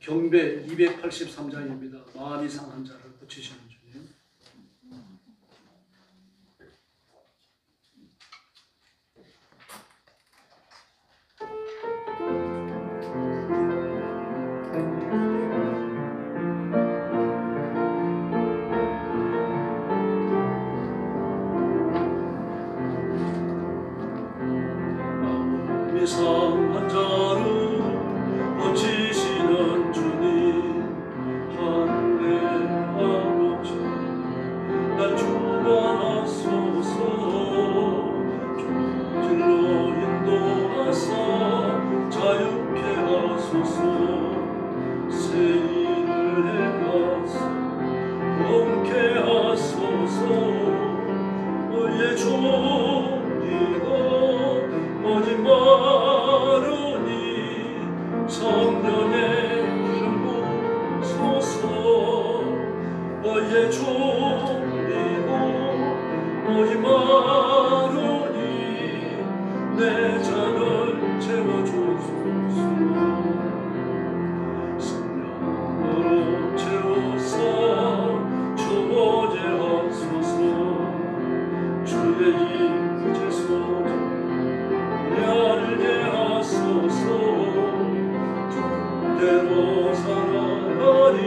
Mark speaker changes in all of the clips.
Speaker 1: 경배 283장입니다. 마음이 상한 자를 고치시는 주님. 마음이 상한 자를 고치시는 주님, 하늘의 아버지, 날 주관하소서. 길로 인도하사 자유케 하소서. 새 일을 행하사 공케 하소서. 너의 종이가 오지 마르니 성령의 기름 부소서. 너의 종이고 오지 마르니 내 잔을 채워주소서. 성령으로 채워서 주어제 하소서. 주의 임재 소리 알게 하소서. 대로 살아가리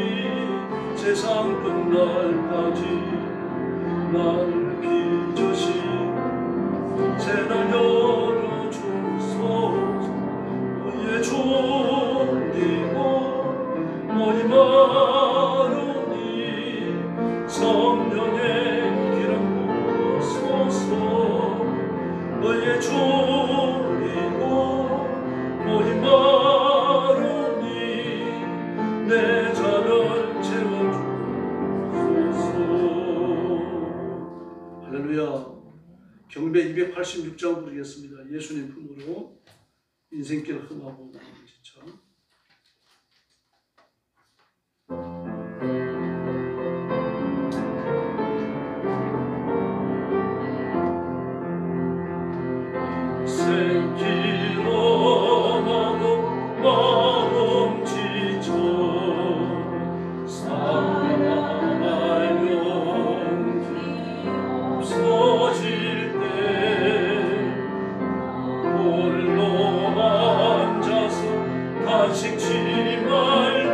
Speaker 1: 세상 끝날까지. 나를 빚으시 새날 열어주소서. 너의 종이고 너희 마르니 성령의 기름 부소서. 너의 종이고 너희 마르니 내 잔을 채워주소서. 할렐루야. 경배 286장 부르겠습니다. 예수님 품으로 인생길 흥하고 마음을 지쳐. 생기로 나도 마음 지쳐 살아갈 용기 없어질 때 홀로 앉아서 간식지 말고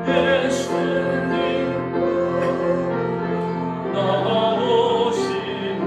Speaker 1: 예수님 나오시고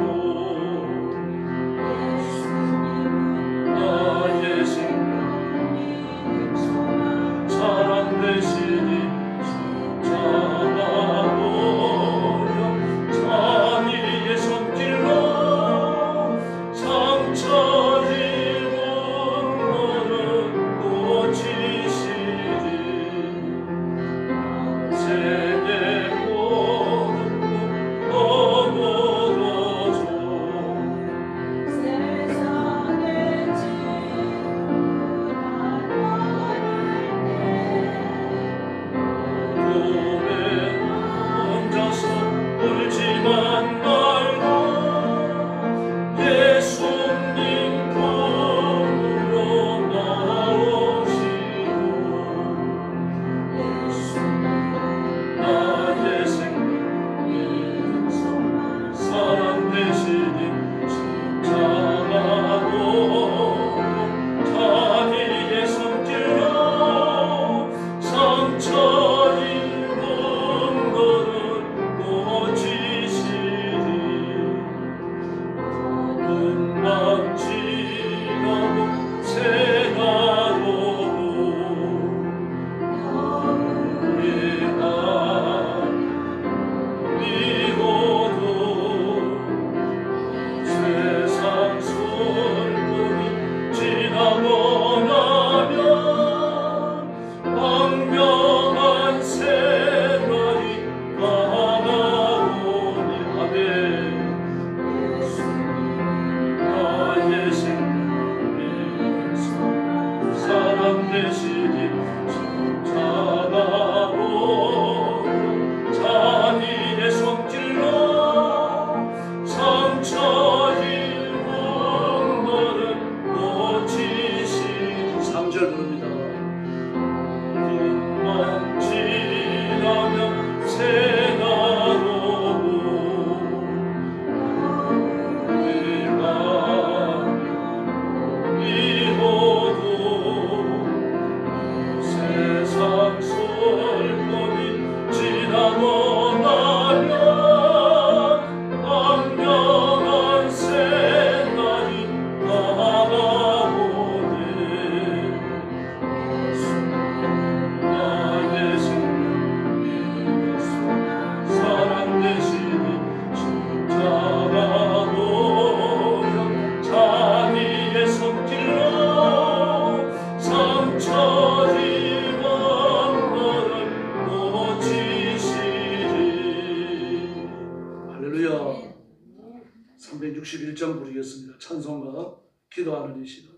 Speaker 1: 361장 부르겠습니다. 찬송가 기도하는 이 시간.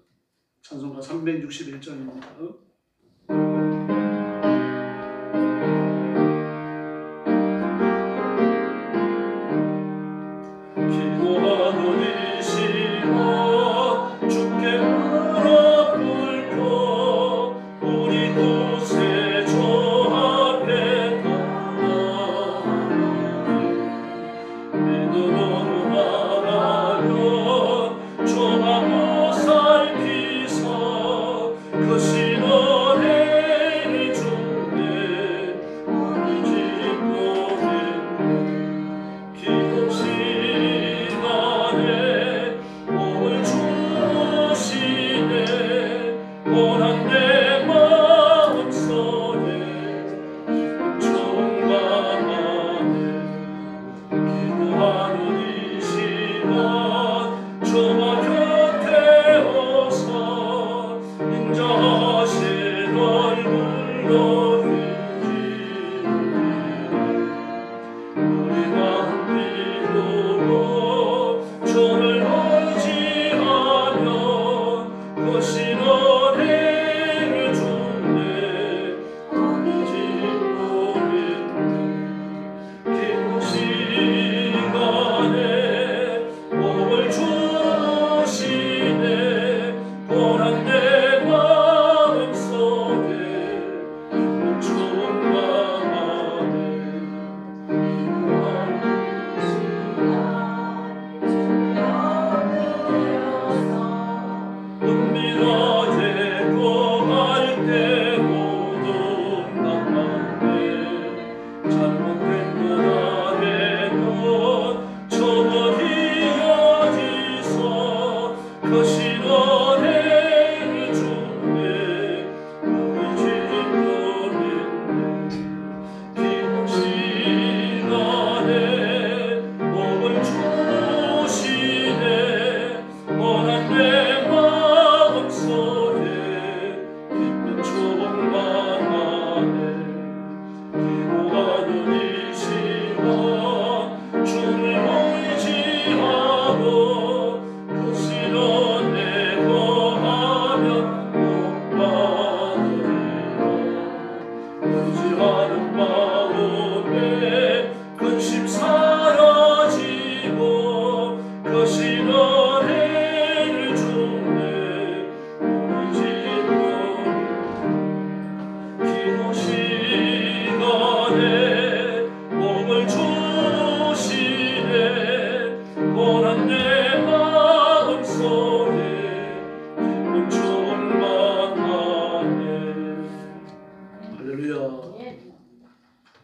Speaker 1: 찬송가 361장입니다.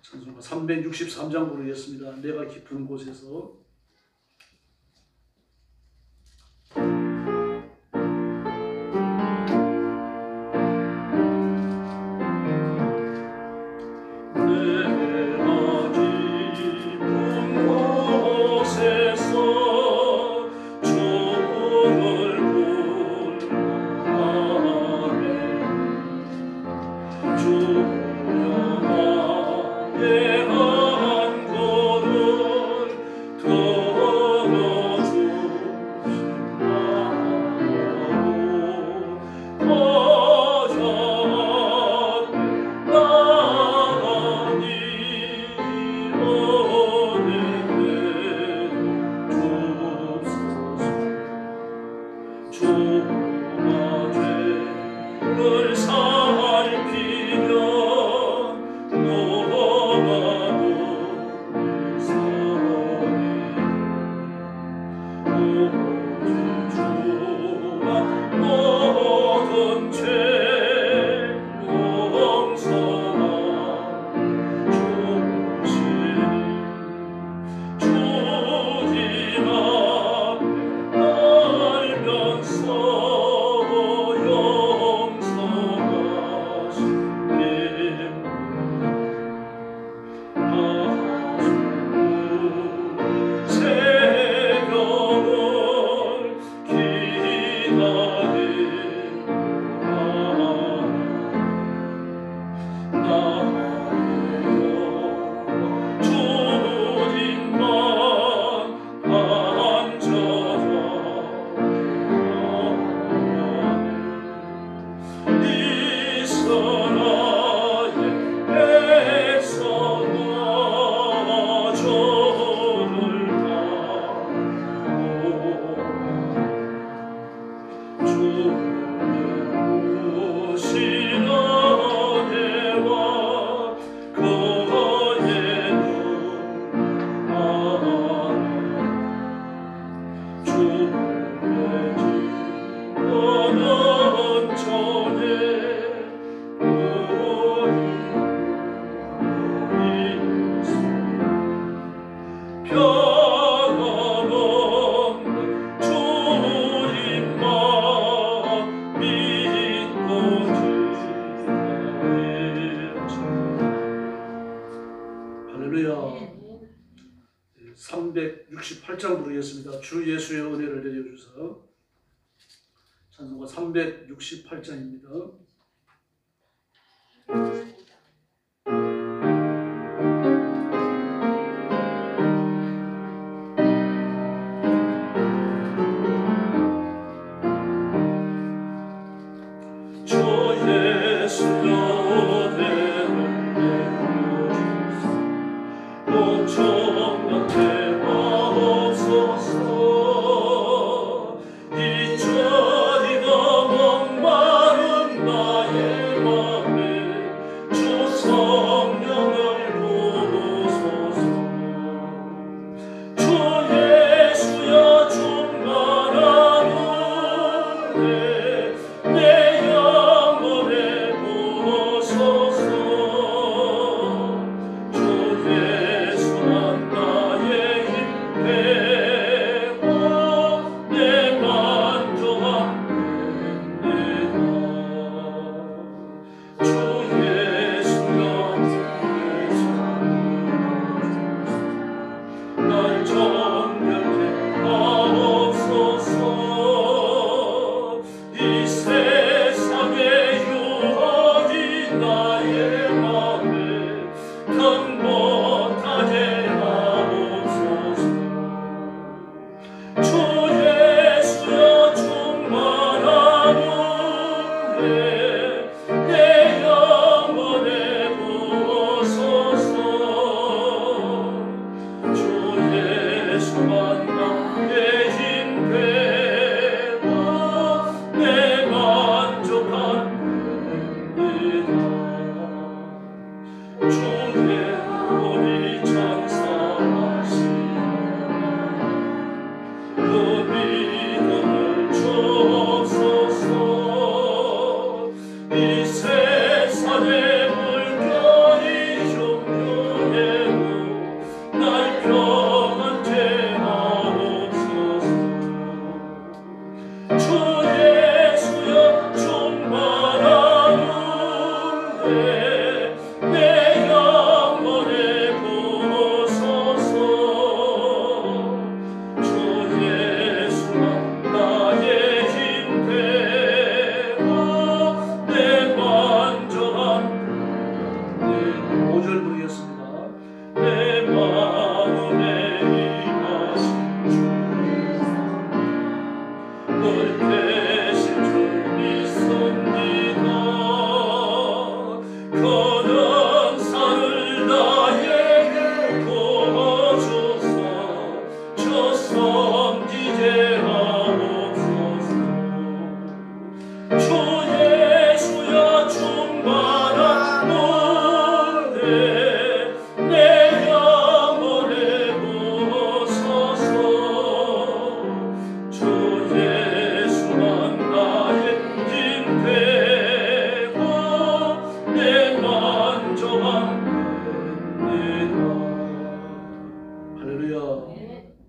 Speaker 1: 찬송가 363장 부르겠습니다. 내가 깊은 곳에서.
Speaker 2: 한 걸음 더
Speaker 1: 할렐루야. 368장 부르겠습니다. 주 예수의 은혜를 내려주셔서. 찬송가 368장입니다.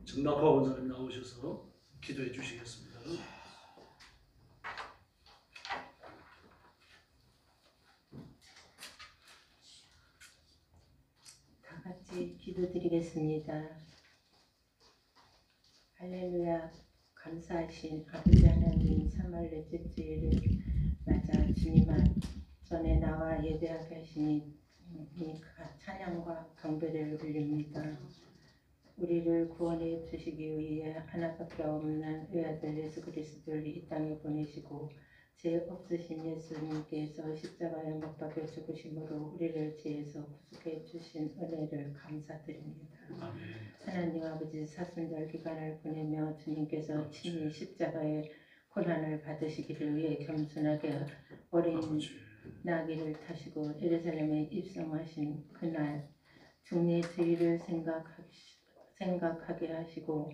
Speaker 1: 정낙화 원사님 나오셔서 기도해 주시겠습니다.
Speaker 2: 다 같이 기도드리겠습니다. 할렐루야. 감사하신 아버지 하나님, 3월 넷째 주일을 맞아 주님 전에 나와 예배하게 하시니 찬양과 경배를 올립니다. 우리를 구원해 주시기 위해 하나밖에 없는 외아들 예수 그리스도를 이 땅에 보내시고 죄 없으신 예수님께서 십자가에 못 박혀 죽으심으로 우리를 죄에서 구속해 주신 은혜를 감사드립니다.
Speaker 1: 아멘.
Speaker 2: 하나님 아버지, 사순절 기간을 보내며 주님께서 친히 십자가의 고난을 받으시기를 위해 겸손하게 어린 나귀를 타시고 예루살렘에 입성하신 그날 중례 주일을 생각하게 하시고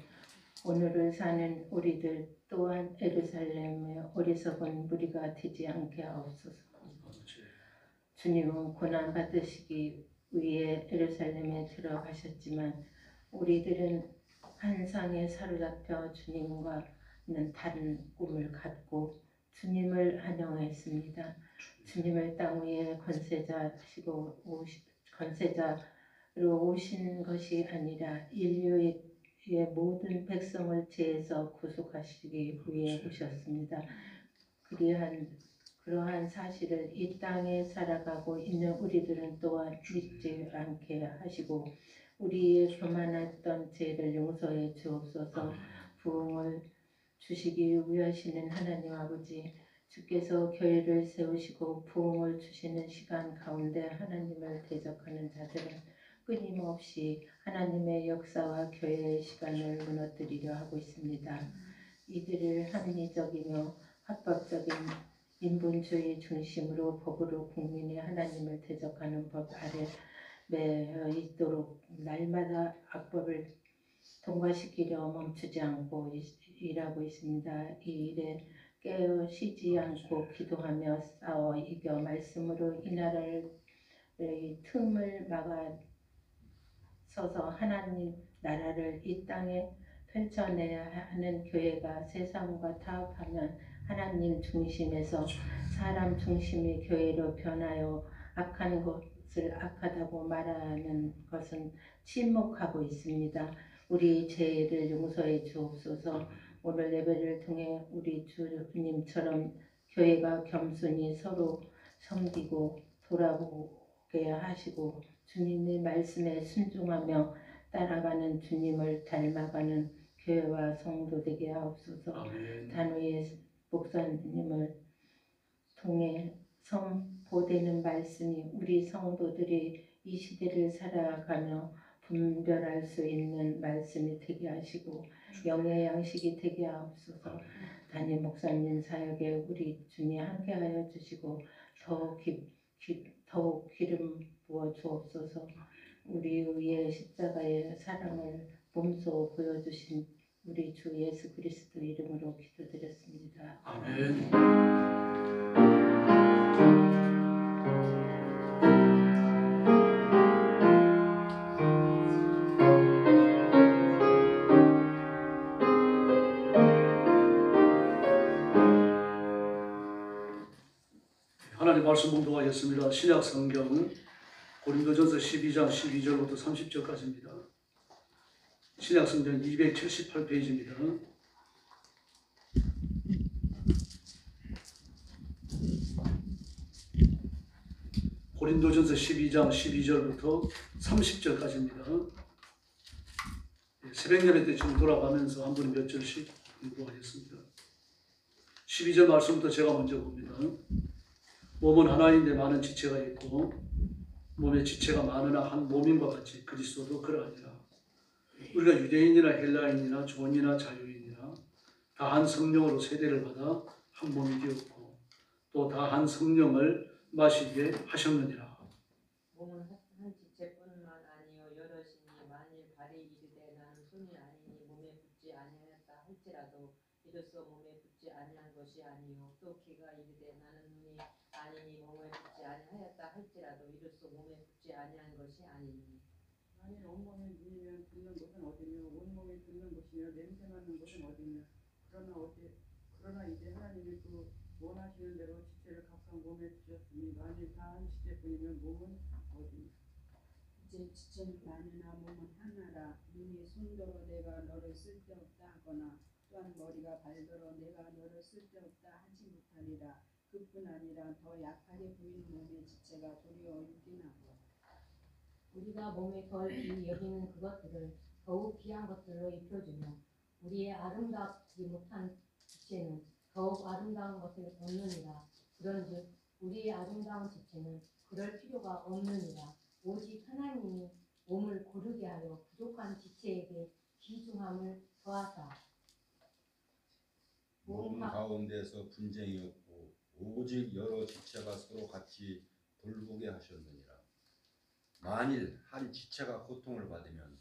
Speaker 2: 오늘을 사는 우리들 또한 예루살렘의 어리석은 무리가 되지 않게 하옵소서. 주님은 고난 받으시기 위해 예루살렘에 들어가셨지만 우리들은 환상에 사로잡혀 주님과는 다른 꿈을 갖고 주님을 환영했습니다. 주님을 땅 위에 권세자로 오신 것이 아니라 인류의 모든 백성을 죄에서 구속하시기 위해 오셨습니다. 그러한 사실을 이 땅에 살아가고 있는 우리들은 또한 잊지 않게 하시고 우리의 교만했던 죄를 용서해 주옵소서. 부흥을 주시기 위하시는 하나님 아버지, 주께서 교회를 세우시고 부흥을 주시는 시간 가운데 하나님을 대적하는 자들은 끊임없이 하나님의 역사와 교회의 시간을 무너뜨리려 하고 있습니다. 이들을 합리적이며 합법적인 인본주의 중심으로 법으로 국민의 하나님을 대적하는 법 아래 매여 있도록 날마다 악법을 통과시키려 멈추지 않고 일하고 있습니다. 이 일에 깨어 쉬지 않고 기도하며 싸워 이겨 말씀으로 이 나라의 틈을 막아 서서 하나님 나라를 이 땅에 펼쳐내야 하는 교회가 세상과 타협하면 하나님 중심에서 사람 중심의 교회로 변하여 악한 것을 악하다고 말하는 것은 침묵하고 있습니다. 우리 죄를 용서해 주옵소서. 오늘 예배를 통해 우리 주님처럼 교회가 겸손히 서로 섬기고 돌아보게 하시고 주님의 말씀에 순종하며 따라가는 주님을 닮아가는 교회와 성도 되게 하옵소서. 단위의 목사님을 통해 선포되는 말씀이 우리 성도들이 이 시대를 살아가며 분별할 수 있는 말씀이 되게 하시고 영의 양식이 되게 하옵소서. 담임 목사님 사역에 우리 주님 함께하여 주시고 더욱 기름 부어 주옵소서. 우리 위에 십자가의 사랑을 몸소 보여주신 우리 주 예수 그리스도 이름으로 기도드렸습니다.
Speaker 1: 아멘. 하나님 말씀 봉독하겠습니다. 신약 성경 고린도전서 12장 12절부터 30절까지입니다. 신약 성경 278페이지입니다. 고린도전서 12장 12절부터 30절까지입니다. 새벽 예배 때 지금 돌아가면서 한 분이 몇 절씩 공부하겠습니다. 12절 말씀부터 제가 먼저 봅니다. 몸은 하나인데 많은 지체가 있고 몸의 지체가 많으나 한 몸인과 같이 그리스도도 그러하니라. 우리가 유대인이나 헬라인이나 종이나 자유인이나 다 한 성령으로 세대를 받아 한 몸이 되었고 또 다 한 성령을 마시게 하셨느니라.
Speaker 3: 몸은 한 지체뿐만 아니요 여럿이니 만일 발이 이르되 나는 손이 아니니 몸에 붙지 아니하였다 할지라도 이로써 몸에 붙지 아니한 것이 아니요 또 귀가 이르되 나는 눈이 아니니 몸에 붙지 아니하였다 할지라도 이로써 몸에 붙지 아니한 것이 아니니
Speaker 4: 만일 온몸이 눈이면 듣는 곳은 어디며 온몸이 듣는 곳이며 냄새 맡는 곳은 어디며 그러나 이제 하나님이 또 원하시는 대로 지체를 각각 몸에 주셨으니 만일 다 한 지체뿐이면 몸은 어디며
Speaker 5: 이제 지체는 많으나 몸은 하나라. 눈이 손더러 내가 너를 쓸데없다 하거나 또한 머리가 발더러 내가 너를 쓸데없다 하지 못하리라. 그뿐 아니라 더 약하게 보이는 몸의 지체가 도리어 있긴 하고
Speaker 3: 우리가 몸에 덜 귀히 여기는 그것들을 더욱 귀한 것들로 입혀주며 우리의 아름답지 못한 지체는 더욱 아름다운 것을 얻느니라. 그런즉 우리의 아름다운 지체는 그럴 필요가 없느니라. 오직 하나님이 몸을 고르게 하여 부족한 지체에게 귀중함을 더하사
Speaker 6: 몸 가운데서 분쟁이 없고 오직 여러 지체가 서로 같이 돌보게 하셨느니라. 만일 한 지체가 고통을 받으면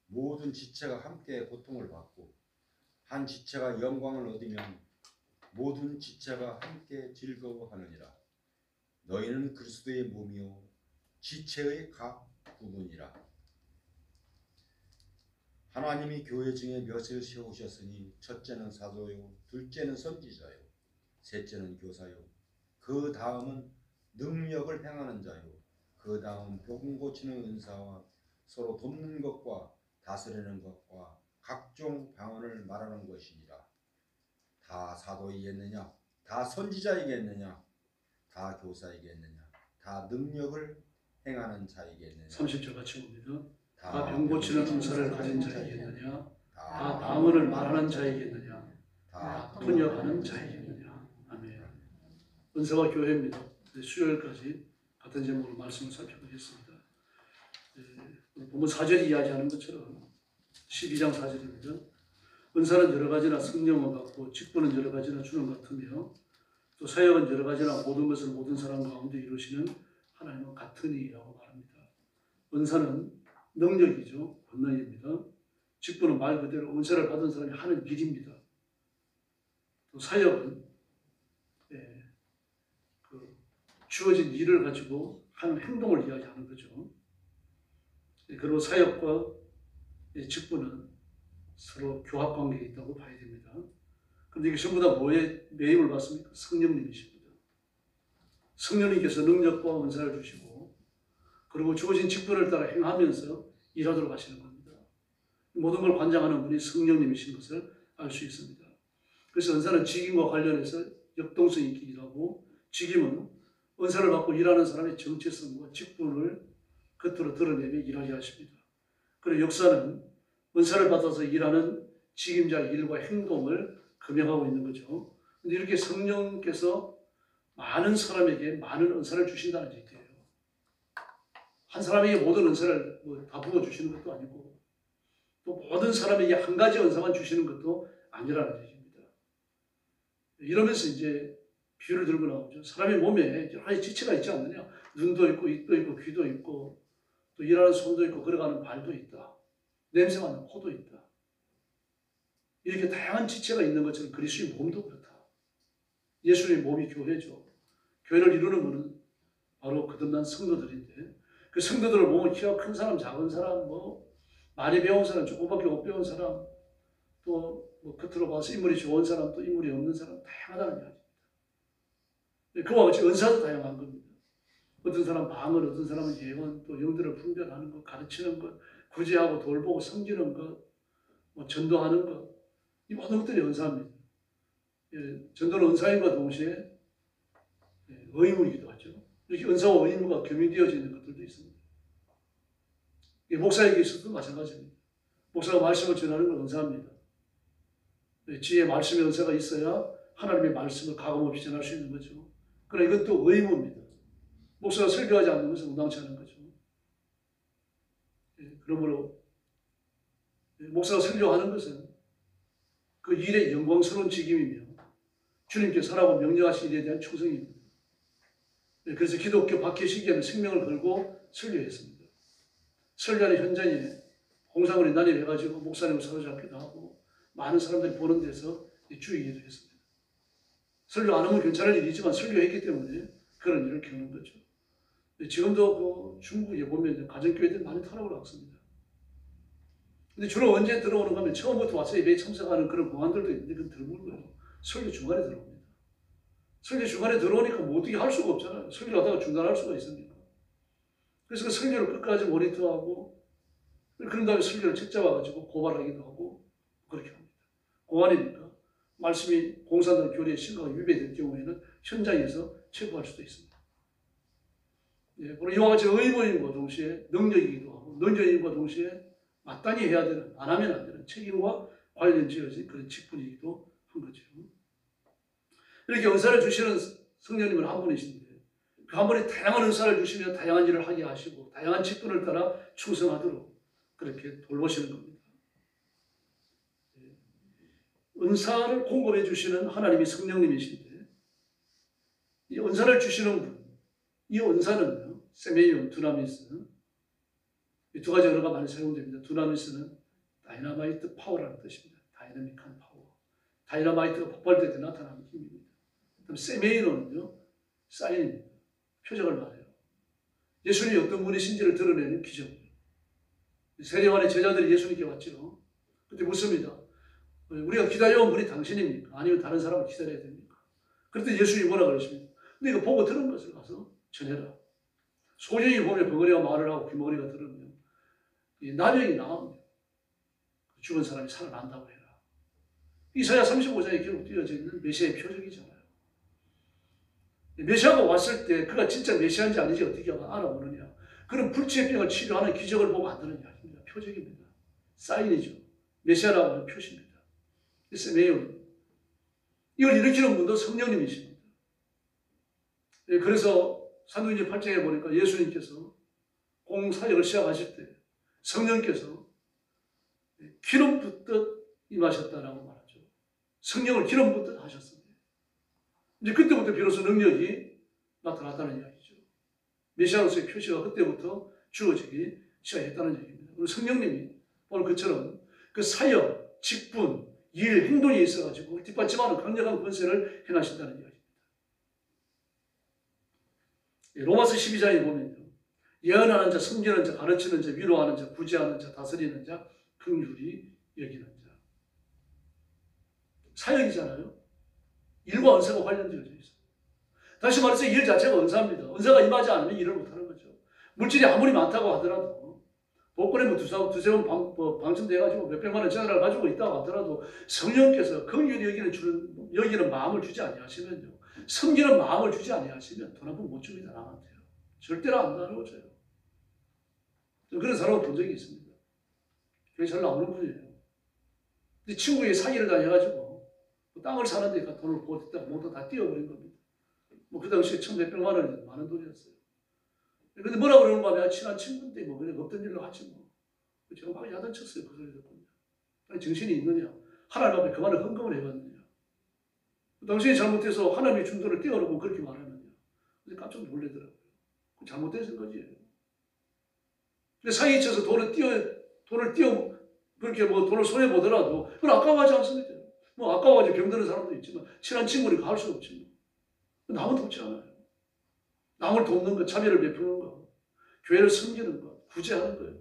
Speaker 6: 모든 지체가 함께 고통을 받고 한 지체가 영광을 얻으면 모든 지체가 함께 즐거워하느니라. 너희는 그리스도의 몸이요 지체의 각 부분이라. 하나님이 교회 중에 몇을 세우셨으니 첫째는 사도요, 둘째는 선지자요, 셋째는 교사요, 그 다음은 능력을 행하는 자요, 그 다음 복음 고치는 은사와 서로 돕는 것과 다스리는 것과 각종 방언을 말하는 것이니라. 다 사도이겠느냐? 다 선지자이겠느냐? 다 교사이겠느냐? 다 능력을 행하는 자이겠느냐?
Speaker 1: 30절 같이 봅니다. 다
Speaker 6: 다
Speaker 1: 병 고치는 은사를 가진 자이겠느냐? 다
Speaker 6: 다
Speaker 1: 방언을 말하는 자이겠느냐?
Speaker 6: 다
Speaker 1: 통역하는 자이겠느냐? 아멘. 은사와 교회입니다. 수요일까지 같은 제목으로 말씀을 살펴보겠습니다. 오늘 본문 4절이 이야기하는 것처럼 12장 4절입니다. 은사는 여러 가지나 성령은 같고 직분은 여러 가지나 주는 같으며 또 사역은 여러 가지나 모든 것을 모든 사람 가운데 이루시는 하나님은 같으니라고 말합니다. 은사는 능력이죠. 권능입니다. 직분은 말 그대로 은사를 받은 사람이 하는 일입니다. 또 사역은 주어진 일을 가지고 하는 행동을 이야기하는 거죠. 그리고 사역과 직분은 서로 교합관계에 있다고 봐야 됩니다. 그런데 이게 전부 다 뭐에 매임을 받습니까? 성령님이십니다. 성령님께서 능력과 은사를 주시고 그리고 주어진 직분을 따라 행하면서 일하도록 하시는 겁니다. 모든 걸 관장하는 분이 성령님이신 것을 알 수 있습니다. 그래서 은사는 직임과 관련해서 역동성 있게 일하고 직임은 은사를 받고 일하는 사람의 정체성과 직분을 겉으로 드러내며 일하게 하십니다. 그리고 역사는 은사를 받아서 일하는 직임자의 일과 행동을 금형하고 있는 거죠. 근데 이렇게 성령께서 많은 사람에게 많은 은사를 주신다는 얘기예요. 한 사람에게 모든 은사를 다 부어주시는 것도 아니고 또 모든 사람에게 한 가지 은사만 주시는 것도 아니라는 얘기입니다. 이러면서 이제 비유를 들고 나오죠. 사람의 몸에 여러 가지 지체가 있지 않느냐. 눈도 있고 입도 있고 귀도 있고 또 일하는 손도 있고 걸어가는 발도 있다. 냄새 맡는 코도 있다. 이렇게 다양한 지체가 있는 것처럼 그리스도의 몸도 그렇다. 예수의 몸이 교회죠. 교회를 이루는 것은 바로 거듭난 성도들인데 그 성도들을 보면 키가 큰 사람, 작은 사람, 많이 배운 사람, 조금밖에 못 배운 사람, 또 겉으로 봐서 인물이 좋은 사람, 또 인물이 없는 사람 다양하다는 이야기입니다. 그와 같이 은사도 다양한 겁니다. 어떤 사람 방언, 어떤 사람은 예언, 또 영들을 분별하는 것, 가르치는 것, 구제하고 돌보고 섬기는 것, 전도하는 것, 이 모든 것들이 은사입니다. 전도는 은사임과 동시에 의무이기도 하죠. 이렇게 은사와 의무가 겸용되어져 있는 것들도 있습니다. 목사에게 있어도 마찬가지입니다. 목사가 말씀을 전하는 건 은사입니다. 지혜 말씀의 은사가 있어야 하나님의 말씀을 가감없이 전할 수 있는 거죠. 그러나 이건 또 의무입니다. 목사가 설교하지 않는 것은 응당치 않은 거죠. 그러므로 목사가 설교하는 것은 그 일의 영광스러운 직임이며 주님께서 하라고 명령하신 일에 대한 충성입니다. 그래서 기독교 박해 시기에는 생명을 걸고 설교했습니다. 설교하는 현장에 공사물이 난입해가지고 목사님을 사로잡기도 하고 많은 사람들이 보는 데서 주의기도 했습니다. 설교 안 하면 괜찮을 일이지만 설교했기 때문에 그런 일을 겪는 거죠. 지금도 중국에 보면 가정교회들이 많이 타락을 하습니다. 근데 주로 언제 들어오는가 하면 처음부터 와서 예배에 참석하는 그런 공안들도 있는데 그건 드문 거예요. 설교 중간에 들어옵니다. 설교 중간에 들어오니까 뭐 어떻게 할 수가 없잖아요. 설교를 하다가 중단할 수가 있습니까? 그래서 그 설교를 끝까지 모니터하고 그런 다음에 설교를 책잡아가지고 고발하기도 하고 그렇게 합니다. 공안이니까 말씀이 공산당 교리에 심각하게 위배될 경우에는 현장에서 체포할 수도 있습니다. 이와 같이 의무임과 동시에 능력이기도 하고 능력임과 동시에 마땅히 해야 되는, 안 하면 안 되는 책임과 관련지어진 그런 직분이기도 한 거죠. 이렇게 은사를 주시는 성령님은 한 분이신데 그 한 분이 다양한 은사를 주시며 다양한 일을 하게 하시고 다양한 직분을 따라 충성하도록 그렇게 돌보시는 겁니다. 은사를 공급해 주시는 하나님이 성령님이신데 이 은사를 주시는 분, 이 은사는요, 세메이온, 두나미스, 이 두 가지 언어가 많이 사용됩니다. 두나미스는 다이나마이트 파워라는 뜻입니다. 다이나믹한 파워. 다이너마이트가 폭발될 때 나타나는 힘입니다. 그다음 세메이노는요, 사인입니다. 표적을 말해요. 예수님이 어떤 분이신지를 드러내는 기적이에요. 세례요한의 제자들이 예수님께 왔죠. 그때 묻습니다. 우리가 기다려온 분이 당신입니까? 아니면 다른 사람을 기다려야 됩니까? 그때 예수님이 뭐라 그러십니까? 너희가 보고 들은 것을 가서 전해라. 소년이 보면 벙어리가 말을 하고 귀머거리가 들으면 이 나병이 나옵니다. 죽은 사람이 살아난다고 해라. 이사야 35장에 기록되어져 있는 메시아의 표적이잖아요. 메시아가 왔을 때 그가 진짜 메시아인지 아닌지 어떻게 알아보느냐. 그런 불치의 병을 치료하는 기적을 보고 안다는 이야기입니다. 표적입니다. 사인이죠. 메시아라고 하는 표시입니다. 세메이온. 이걸 일으키는 분도 성령님이십니다. 그래서 사도행전 8장에 보니까 예수님께서 공사역을 시작하실 때 성령께서 기름 붓듯 임하셨다라고 말하죠. 성령을 기름 붓듯 하셨습니다. 이제 그때부터 비로소 능력이 나타났다는 이야기죠. 메시아로서의 표시가 그때부터 주어지기 시작했다는 얘기입니다. 그리고 성령님이 오늘 그처럼 그 사역, 직분, 일, 행동이 있어가지고 뒷받침하는 강력한 권세를 행하신다는 이야기입니다. 로마서 12장에 보면요. 예언하는 자, 섬기는 자, 가르치는 자, 위로하는 자, 구제하는 자, 다스리는 자, 긍휼히 여기는 자. 사역이잖아요. 일과 은사가 관련되어져 있어요. 다시 말해서 일 자체가 은사입니다. 은사가 임하지 않으면 일을 못하는 거죠. 물질이 아무리 많다고 하더라도 복권에 뭐 두세 번 방심돼가지고 몇백만 원 전화를 가지고 있다고 하더라도 성령께서 긍휼히 여기는 마음을 주지 아니하시면요. 섬기는 마음을 주지 아니하시면 돈 한 푼 못 줍니다. 남한테요. 절대로 안 나눠줘요. 그런 사람을 본 적이 있습니다. 그게 잘 나오는 분이에요. 근데 친구의 사기를 당해가지고 땅을 사는데 돈을 보냈다가 모두 다 띄워버린 겁니다. 뭐 그 당시에 1,100만 원이 많은 돈이었어요. 근데 뭐라 그러는가 하면 친한 친구인데 뭐 그냥 없던 일로 하지 뭐. 제가 막 야단쳤어요. 그 소리 듣고. 아니 정신이 있느냐. 하나님 앞에 그만을 헌금을 해봤느냐. 당신이 잘못해서 하나님의 준 돈을 떼어놓고 그렇게 말하느냐. 근데 깜짝 놀라더라고요. 잘못된 거지. 근데 사기에 쳐서 돈을 그렇게 뭐 돈을 손해보더라도 그건 아까워하지 않습니다. 뭐 아까워하지 병드는 사람도 있지만 친한 친구니까 할 수 없지. 남은 돕지 않아요. 남을 돕는 것, 자비를 베푸는 것, 교회를 섬기는 것, 구제하는 거예요.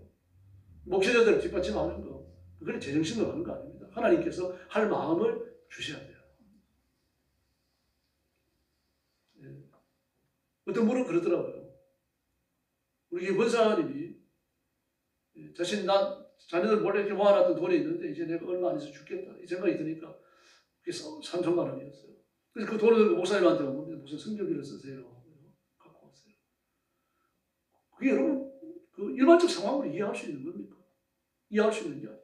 Speaker 1: 목회자들을 뒷받침하는 거. 그건 제정신으로 하는 거 아닙니다. 하나님께서 할 마음을 주셔야 돼요. 네. 어떤 분은 그러더라고요. 우리 권사님이 자녀들 몰래 이렇게 모아놨던 돈이 있는데 이제 내가 얼마 안 해서 죽겠다. 이 생각이 드니까 그게 3천만 원이었어요. 그래서 그 돈을 목사님한테 오면 무슨 성경비를 쓰세요. 갖고 왔어요. 그게 여러분 그 일반적 상황으로 이해할 수 있는 겁니까? 이해할 수 있는 게 아니죠.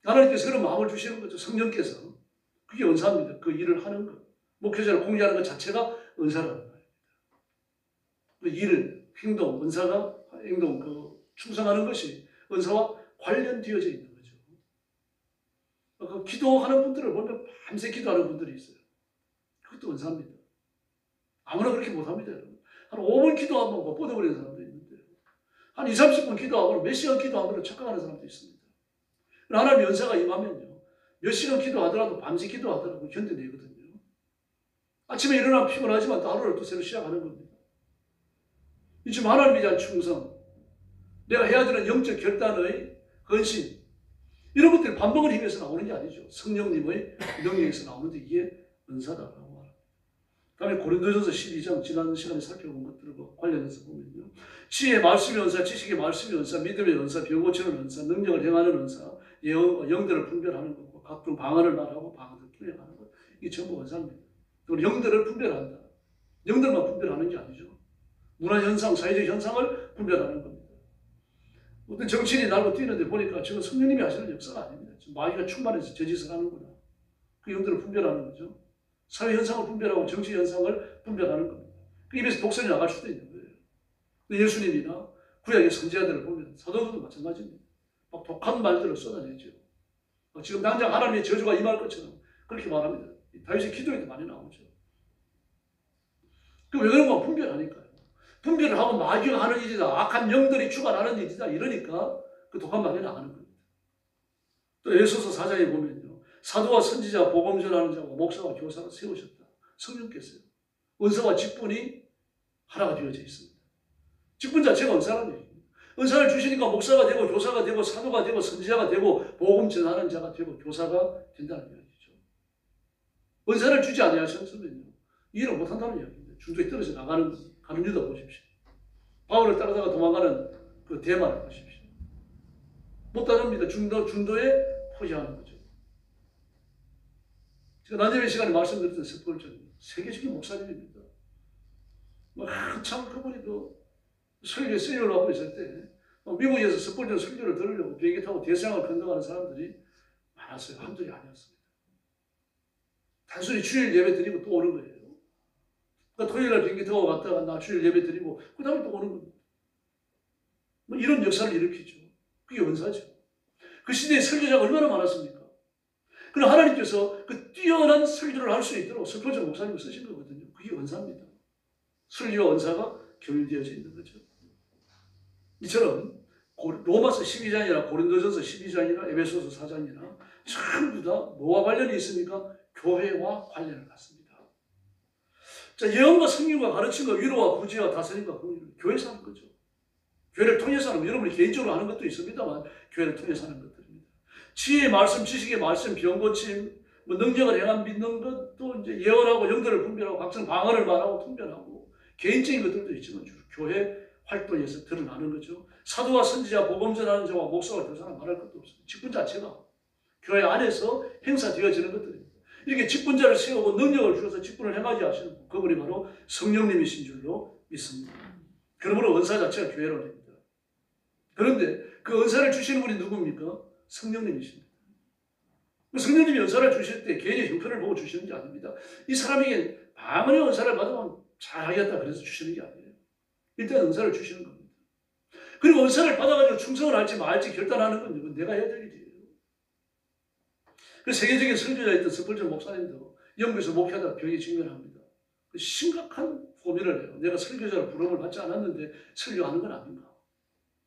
Speaker 1: 하나님께서 그런 마음을 주시는 거죠. 성령께서. 그게 은사입니다. 그 일을 하는 것. 목회자를 공개하는 것 자체가 은사라는 거예요. 그 일, 행동, 은사가 행동, 충성하는 것이 은사와 관련되어져 있는 거죠. 그 기도하는 분들을 보면 밤새 기도하는 분들이 있어요. 그것도 은사입니다. 아무나 그렇게 못합니다. 여러분. 한 5분 기도하면 못 뻗어버리는 사람도 있는데 한 20, 30분 기도하고 몇 시간 기도하고 착각하는 사람도 있습니다. 하나님의 은사가 임하면요. 몇 시간 기도하더라도 밤새 기도하더라도 견뎌내거든요. 아침에 일어나면 피곤하지만 또 하루를 또 새로 시작하는 겁니다. 지금 하나님에 대한 충성, 내가 해야 되는 영적 결단의 헌신, 이런 것들이 반복을 힘에서 나오는 게 아니죠. 성령님의 능력에서 나오는데 이게 은사다라고 합니다. 다음에 고린도전서 12장 지난 시간에 살펴본 것들과 관련해서 보면요. 지혜의 말씀의 은사, 지식의 말씀의 은사, 믿음의 은사, 병 고치는 은사, 능력을 행하는 은사, 영들을 분별하는 것과 각종 방언을 말하고 방언을 통역하는 것, 이게 전부 은사입니다. 또 영들을 분별한다. 영들만 분별하는 게 아니죠. 문화현상, 사회적 현상을 분별하는 겁니다. 어떤 정치인이 날고 뛰는데 보니까 저건 성령님이 하시는 역사가 아닙니다. 마귀가 충만해서 저짓을 하는구나. 그 영들을 분별하는 거죠. 사회 현상을 분별하고 정치 현상을 분별하는 겁니다. 그 입에서 독선이 나갈 수도 있는 거예요. 예수님이나 구약의 선지자들을 보면 사도들도 마찬가지입니다. 막 독한 말들을 쏟아내죠. 지금 당장 하나님의 저주가 임할 것처럼 그렇게 말합니다. 다윗의 기도에도 많이 나오죠. 그 왜 그런가 분별하니까요. 분별을 하고 마귀가 하는 일이다. 악한 영들이 주관하는 일이다. 이러니까 그 독한 말이 나가는 겁니다. 또 에베소서 4장에 보면요. 사도와 선지자, 복음 전하는 자와 목사와 교사가 세우셨다. 성령께서요. 은사와 직분이 하나가 되어져 있습니다. 직분 자체가 은사라는 얘기입니다. 은사를 주시니까 목사가 되고 교사가 되고 사도가 되고 선지자가 되고 복음 전하는 자가 되고 교사가 된다는 이야기죠. 은사를 주지 아니하셨으면요, 일을 못한다는 이야기입니다. 중도에 떨어져 나가는 유다 보십시오. 바울을 따라다가 도망가는 그 대만을 보십시오. 못 따릅니다. 중도에 포기하는 거죠. 제가 나중에 시간에 말씀드렸던 스폴전 세계적인 목사님입니다. 한참 그분이 설교에 쓰려고 하고 있을 때 미국에서 스폴전 설교를 들으려고 비행기 타고 대서양을 건너가는 사람들이 많았어요. 한둘이 아니었습니다. 단순히 주일 예배 드리고 또 오는 거예요. 그러니까 토요일날 비행기 타고 갔다가 나 주일 예배 드리고 그 다음에 또 오는 겁니다. 이런 역사를 일으키죠. 그게 은사죠. 그 시대에 설교자가 얼마나 많았습니까? 그러나 하나님께서 그 뛰어난 설교를 할 수 있도록 스폴전 목사님을 쓰신 거거든요. 그게 은사입니다. 설교와 은사가 교류되어져 있는 거죠. 이처럼 로마서 12장이나 고린도전서 12장이나 에베소서 4장이나 전부 다 뭐와 관련이 있습니까? 교회와 관련을 갖습니다. 자, 예언과 성령과 가르침과 위로와 구제와 다스림과 공의를 교회에서 하는 거죠. 교회를 통해서 하는 거, 여러분이 개인적으로 하는 것도 있습니다만 교회를 통해서 하는 것들입니다. 지혜의 말씀, 지식의 말씀, 병고침, 능력을 행한 믿는 것, 또 이제 예언하고 영들을 분별하고 각종 방언을 말하고 통변하고 개인적인 것들도 있지만 주로 교회 활동에서 드러나는 거죠. 사도와 선지자, 복음 전하는 자와 목사와 교사는 말할 것도 없습니다. 직분 자체가 교회 안에서 행사되어지는 것들입니다. 이렇게 직분자를 세우고 능력을 주셔서 직분을 행하게 하시는 분, 그분이 바로 성령님이신 줄로 믿습니다. 그러므로 은사 자체가 교회론입니다. 그런데 그 은사를 주시는 분이 누굽니까? 성령님이십니다. 성령님이 은사를 주실 때 개인의 형편을 보고 주시는 게 아닙니다. 이 사람에게 방언의 은사를 받으면 잘하겠다 그래서 주시는 게 아니에요. 일단 은사를 주시는 겁니다. 그리고 은사를 받아가지고 충성을 할지 말지 결단하는 건 이건 내가 해야 될 일이에요. 그 세계적인 설교자였던 스폴전 목사님도 영국에서 목회하다가 병에 직면합니다. 심각한 고민을 해요. 내가 설교자로 부름을 받지 않았는데 설교하는 건 아닌가.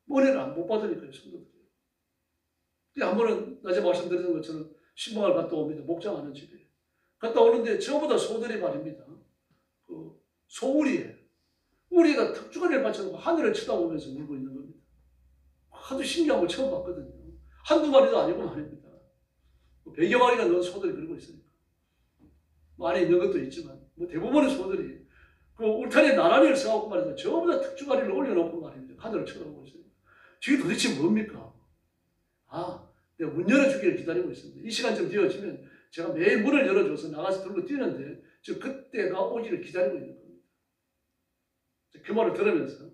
Speaker 1: 은혜를 못 받으니까요, 성도들이. 한 번은 낮에 말씀드린 것처럼 신방을 갔다 옵니다. 목장하는 집에. 갔다 오는데 저보다 소들이 말입니다. 그 소우리에 우리가 턱주머니를 받쳐놓고 하늘을 쳐다보면서 울고 있는 겁니다. 하도 신기한 걸 처음 봤거든요. 한두 마리도 아니고 말입니다. 100여 마리가 넣은 소들이 그러고 있으니까. 안에 있는 것도 있지만 대부분의 소들이 그 울타리에 나란히 서갖고 말입니다. 저보다 턱주머니를 올려놓고 말입니다. 하늘을 쳐다보고 있습니다. 저게 도대체 뭡니까? 내가 문 열어주기를 기다리고 있습니다. 이 시간쯤 되어지면 제가 매일 문을 열어줘서 나가서 들고 뛰는데 그때가 오기를 기다리고 있는 겁니다. 그 말을 들으면서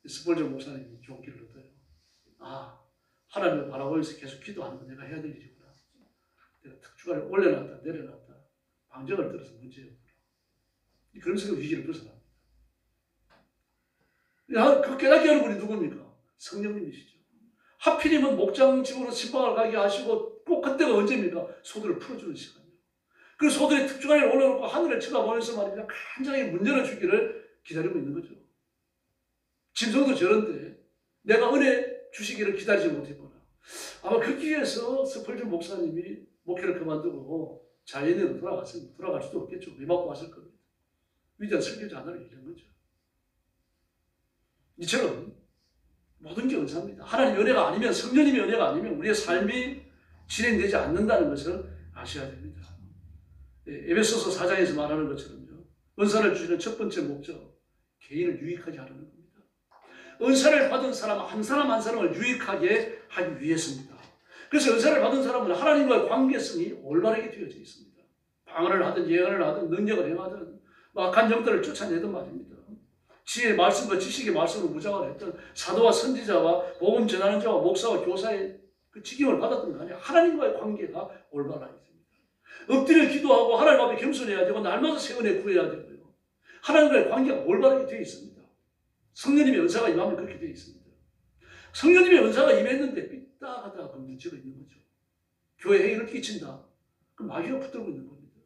Speaker 1: 스폴전 목사님이 용기를 얻어요. 하나님을 바라보면서 계속 기도하는 건 내가 해야 될 일이구나. 내가 턱주가를 올려놨다 내려놨다 방정을 들어서 문제였구나. 그러면서 그 위기를 벗어납니다. 그 깨닫게 하는 분이 누굽니까? 성령님이시죠. 하필이면 목장집으로 신방을 가게 하시고 꼭 그때가 언제입니까? 소들을 풀어주는 시간이에요. 그 소들이 턱주가를 올려놓고 하늘을 쳐다보면서 말입니다. 간절하게 문 열어주기를 기다리고 있는 거죠. 짐승도 저런데 내가 은혜 주시기를 기다리지 못했구나. 아마 그 기회에서 스폴전 목사님이 목회를 그만두고 자연으로 돌아갔습니다. 돌아갈 수도 없겠죠. 왜 맞고 왔을 겁니다. 위대한 설교자 하나를 잃는 거죠. 이처럼 모든 게 은사입니다. 하나님의 은혜가 아니면, 성령님의 은혜가 아니면 우리의 삶이 진행되지 않는다는 것을 아셔야 됩니다. 에베소서 4장에서 말하는 것처럼요. 은사를 주시는 첫 번째 목적, 개인을 유익하게 하려는 겁니다. 은사를 받은 사람 한 사람을 유익하게 하기 위해서입니다. 그래서 은사를 받은 사람은 하나님과의 관계성이 올바르게 되어져 있습니다. 방언을 하든 예언을 하든 능력을 행하든 악한 영들을 쫓아내든 말입니다. 지혜의 말씀과 지식의 말씀으로 무장을 했던 사도와 선지자와 복음 전하는 자와 목사와 교사의 그 직임을 받았던 거 아니에요. 하나님과의 관계가 올바라야 됩니다. 엎드려 기도하고 하나님 앞에 겸손해야 되고 날마다 새 은혜 구해야 되고요. 하나님과의 관계가 올바르게 되어 있습니다. 성령님의 은사가 임하면 그렇게 되어 있습니다. 성령님의 은사가 임했는데 삐딱하다가 그 문제가 있는 거죠. 교회 해이를 끼친다. 그럼 마귀가 붙들고 있는 겁니다.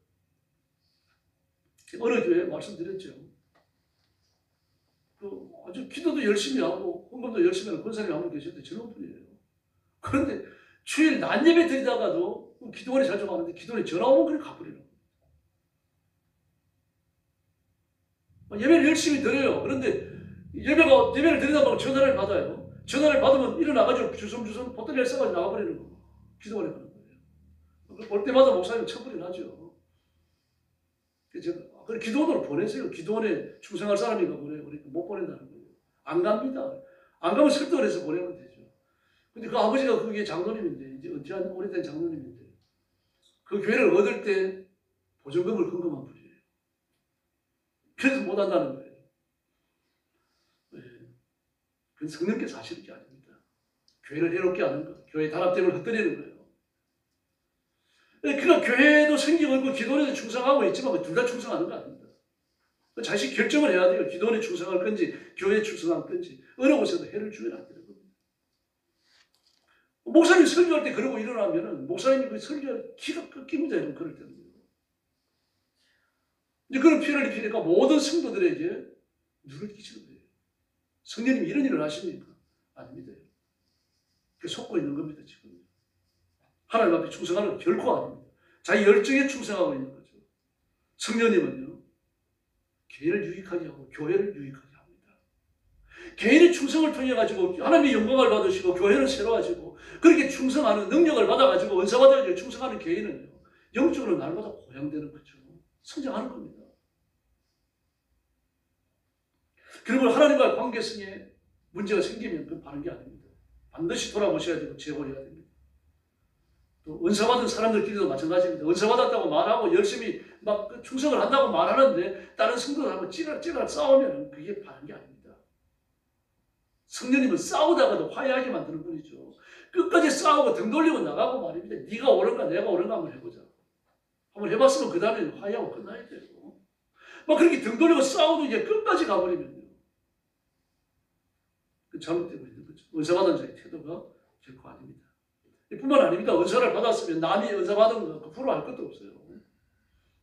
Speaker 1: 어느 교회 말씀드렸죠. 아주 기도도 열심히 하고 헌금도 열심히 하는 권사님 한 분 계셨는데 젊은 분이에요. 그런데 주일 낮 예배 드리다가도 기도원에 자주 가는데 기도원에 전화 오면 그냥 가버리는 거예요. 예배를 열심히 드려요. 그런데 예배를 드린다고 전화를 받아요. 전화를 받으면 일어나가지고 주섬주섬 보따리를 싸가지고 나가버리는 거예요. 기도원에 가는 거예요. 볼 때마다 목사님 처벌이 나죠. 그래서 기도원으로 보내세요. 기도원에 충성할 사람이가 보내요. 그러니까 못 보낸다는 거예요. 안 갑니다. 안 가면 설득을 해서 보내면 되죠. 근데 그 아버지가 그게 장로님인데, 이제 은퇴한 오래된 장로님인데, 그 교회를 얻을 때 보증금을 헌금한 분이에요. 그래서 못 한다는 거예요. 네. 그건 성령께서 하시는 게 아닙니다. 교회를 해롭게 하는 거, 교회 단합됨을 흩뜨리는 거예요. 그러니까 교회도 생기고 있고 기도원에도 충성하고 있지만 둘 다 충성하는 거 아닙니다. 자식 결정을 해야 돼요. 기도원에 충성할 건지 교회에 충성할 건지 어느 곳에도 해를 주면 안 되는 겁니다. 목사님 설교할 때 그러고 일어나면은 목사님이 그 설교할 기가 끊깁니다. 이런 그럴 때는. 이제 그런 피해를 입히니까 모든 성도들에게 누를 끼치는 거예요. 성령님이 이런 일을 하십니까? 아닙니다. 그 속고 있는 겁니다. 지금. 하나님 앞에 충성하는 건 결코 아닙니다. 자기 열정에 충성하고 있는 거죠. 성령님은요, 교회를 유익하게 하고 교회를 유익하게 합니다. 개인의 충성을 통해 가지고 하나님의 영광을 받으시고 교회는 새로워지고 그렇게 충성하는 능력을 받아가지고 은사 받아가지고 충성하는 개인은요, 영적으로 날마다 고양되는 거죠. 성장하는 겁니다. 그리고 하나님과의 관계성에 문제가 생기면 그건 바른 게 아닙니다. 반드시 돌아보셔야 되고 재고해야 됩니다. 또 은사 받은 사람들끼리도 마찬가지입니다. 은사 받았다고 말하고 열심히 막 충성을 한다고 말하는데 다른 성도들하고 찌랄찌랄 싸우면 그게 바른 게 아닙니다. 성령님은 싸우다가도 화해하게 만드는 분이죠. 끝까지 싸우고 등 돌리고 나가고 말입니다. 네가 옳은가 내가 옳은가 한번 해보자. 한번 해봤으면 그 다음에 화해하고 끝나야 되고 막 그렇게 등 돌리고 싸우도 이제 끝까지 가버리면요, 그 잘못되고 있는 거죠. 은사 받은 자의 태도가 결코 아닙니다. 뿐만 아닙니다. 은사를 받았으면 남이 은사 받은 거 프로 할 것도 없어요.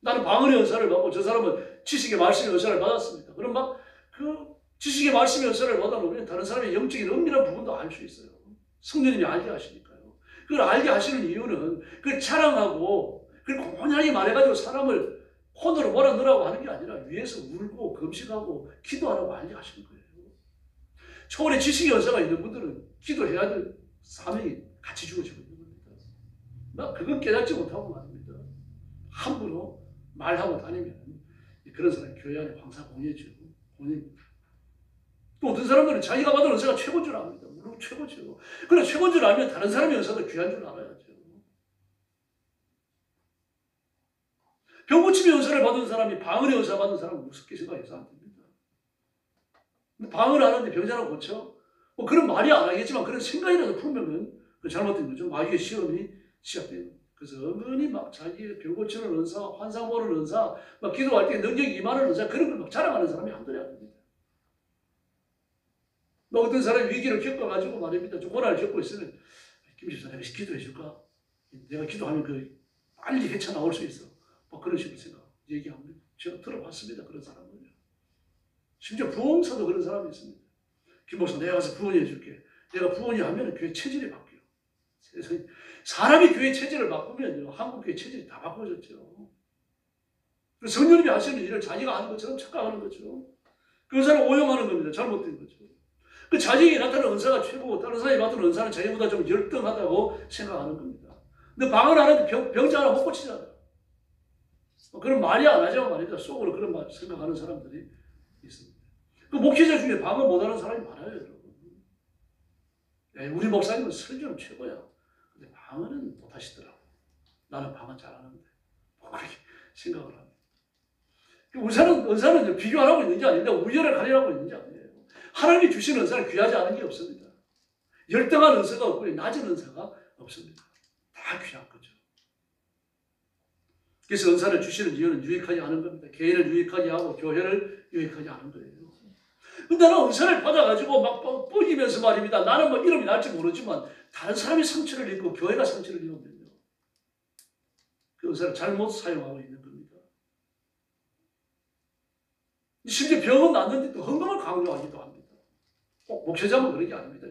Speaker 1: 나는 방언의 은사를 받고 저 사람은 지식의 말씀의 은사를 받았습니다. 그럼 막 그 지식의 말씀의 은사를 받아놓으면 다른 사람의 영적인 은밀한 부분도 알 수 있어요. 성령님이 알게 하시니까요. 그걸 알게 하시는 이유는 그걸 자랑하고 그걸 고만하게 말해가지고 사람을 혼으로 몰아넣으라고 하는 게 아니라 위에서 울고 금식하고 기도하라고 알게 하시는 거예요. 초월의 지식의 은사가 있는 분들은 기도해야 될 사명이 같이 주어지고 있는 겁니다. 나 그건 깨닫지 못하고 말입니다. 함부로 말하고 다니면 그런 사람이 교회 안에 항상 공예지고 공예입니다. 또 어떤 사람들은 자기가 받은 은사가 최고인 줄 압니다. 물론 최고죠. 그러나 최고인 줄 알면 다른 사람의 은사도 귀한 줄 알아야죠. 병고침의 은사를 받은 사람이 방언의 은사 받은 사람은 무섭게 생각해서 안 됩니다. 방언을 하는데 병자라고 고쳐? 뭐 그런 말이 안 하겠지만 그런 생각이라도 풀면은 잘못된 거죠. 마귀의 시험이 시작돼요. 그래서 은근히 막 자기의 병고치는 은사, 환상 보는 은사, 막 기도할 때 능력이 임하는 은사 그런 걸 막 자랑하는 사람이 한둘이 아닙니다. 뭐 어떤 사람이 위기를 겪어가지고 말입니다. 좀 고난을 겪고 있으면 김 집사 내가 기도해 줄까? 내가 기도하면 그 빨리 헤쳐나올 수 있어. 뭐 그런 식으로 얘기합니다. 제가 들어봤습니다. 그런 사람은요. 심지어 부흥사도 그런 사람이 있습니다. 김 목사 내가 가서 부흥해 줄게. 내가 부흥이 하면 교회 체질이 바뀌어요. 세상에. 사람이 교회 체질을 바꾸면요, 한국 교회 체질이 다 바꿔졌죠. 성령님이 하시는 일을 자기가 하는 것처럼 착각하는 거죠. 그 사람 오용하는 겁니다. 잘못된 거죠. 그 자기에게 나타나는 은사가 최고고 다른 사람이 맡은 은사는 자기보다 좀 열등하다고 생각하는 겁니다. 근데 방언 하는데 병자 하나 못 고치잖아요. 그런 말이 안 하지만 말이죠. 속으로 그런 말 생각하는 사람들이 있습니다. 그 목회자 중에 방언 못하는 사람이 많아요, 여러분. 네, 우리 목사님은 설교는 최고야. 근데 방언은 못하시더라고. 나는 방언 잘하는데. 뭐 그렇게 생각을 합니다. 은사는 비교하라고 있는 게 아닌데 우열을 가리라고 있는 게 아니에요. 하나님이 주신 은사는 귀하지 않은 게 없습니다. 열등한 은사가 없고 낮은 은사가 없습니다. 다 귀한 거죠. 그래서 은사를 주시는 이유는 유익하지 않은 겁니다. 개인을 유익하게 하고 교회를 유익하게 하는 거예요. 근데 나는 은사를 받아가지고 막 뻐기면서 말입니다. 나는 뭐 이름이 날지 모르지만 다른 사람이 상처를 입고 교회가 상처를 입으면요, 그 은사를 잘못 사용하고 있는 겁니다. 심지어 병은 낫는데 또 헌금을 강조하기도 합니다. 꼭 목회자만 그런 게 아닙니다.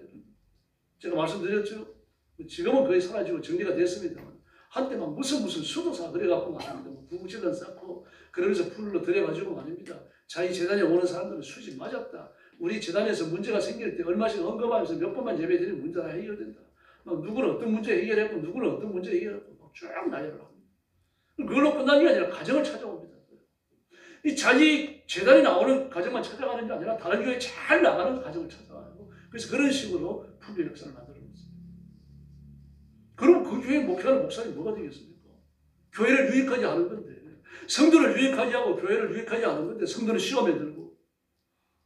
Speaker 1: 제가 말씀드렸죠. 지금은 거의 사라지고 정리가 됐습니다만 한때 막 무슨 수도사 그래갖고 말입니다. 뭐 구구질러 쌓고 그러면서 풀로 들여가지고 말입니다. 자기 재단에 오는 사람들은 수지 맞았다. 우리 재단에서 문제가 생길 때 얼마씩 언급하면서 몇 번만 예배드리면 문제가 해결된다. 막 누구는 어떤 문제 해결했고 누구는 어떤 문제 해결했고 쭉 나열을 합니다. 그걸로 끝난 게 아니라 가정을 찾아옵니다. 이 자기 재단에 나오는 가정만 찾아가는 게 아니라 다른 교회에 잘 나가는 가정을 찾아가요. 그래서 그런 식으로 풀교 역사를 만들어 놓습니다. 그럼 그 교회 목회하는 목사님이 뭐가 되겠습니까? 교회를 유익하지 않은 건데, 성도를 유익하지 하고 교회를 유익하지 않은 건데 성도는 시험에 들고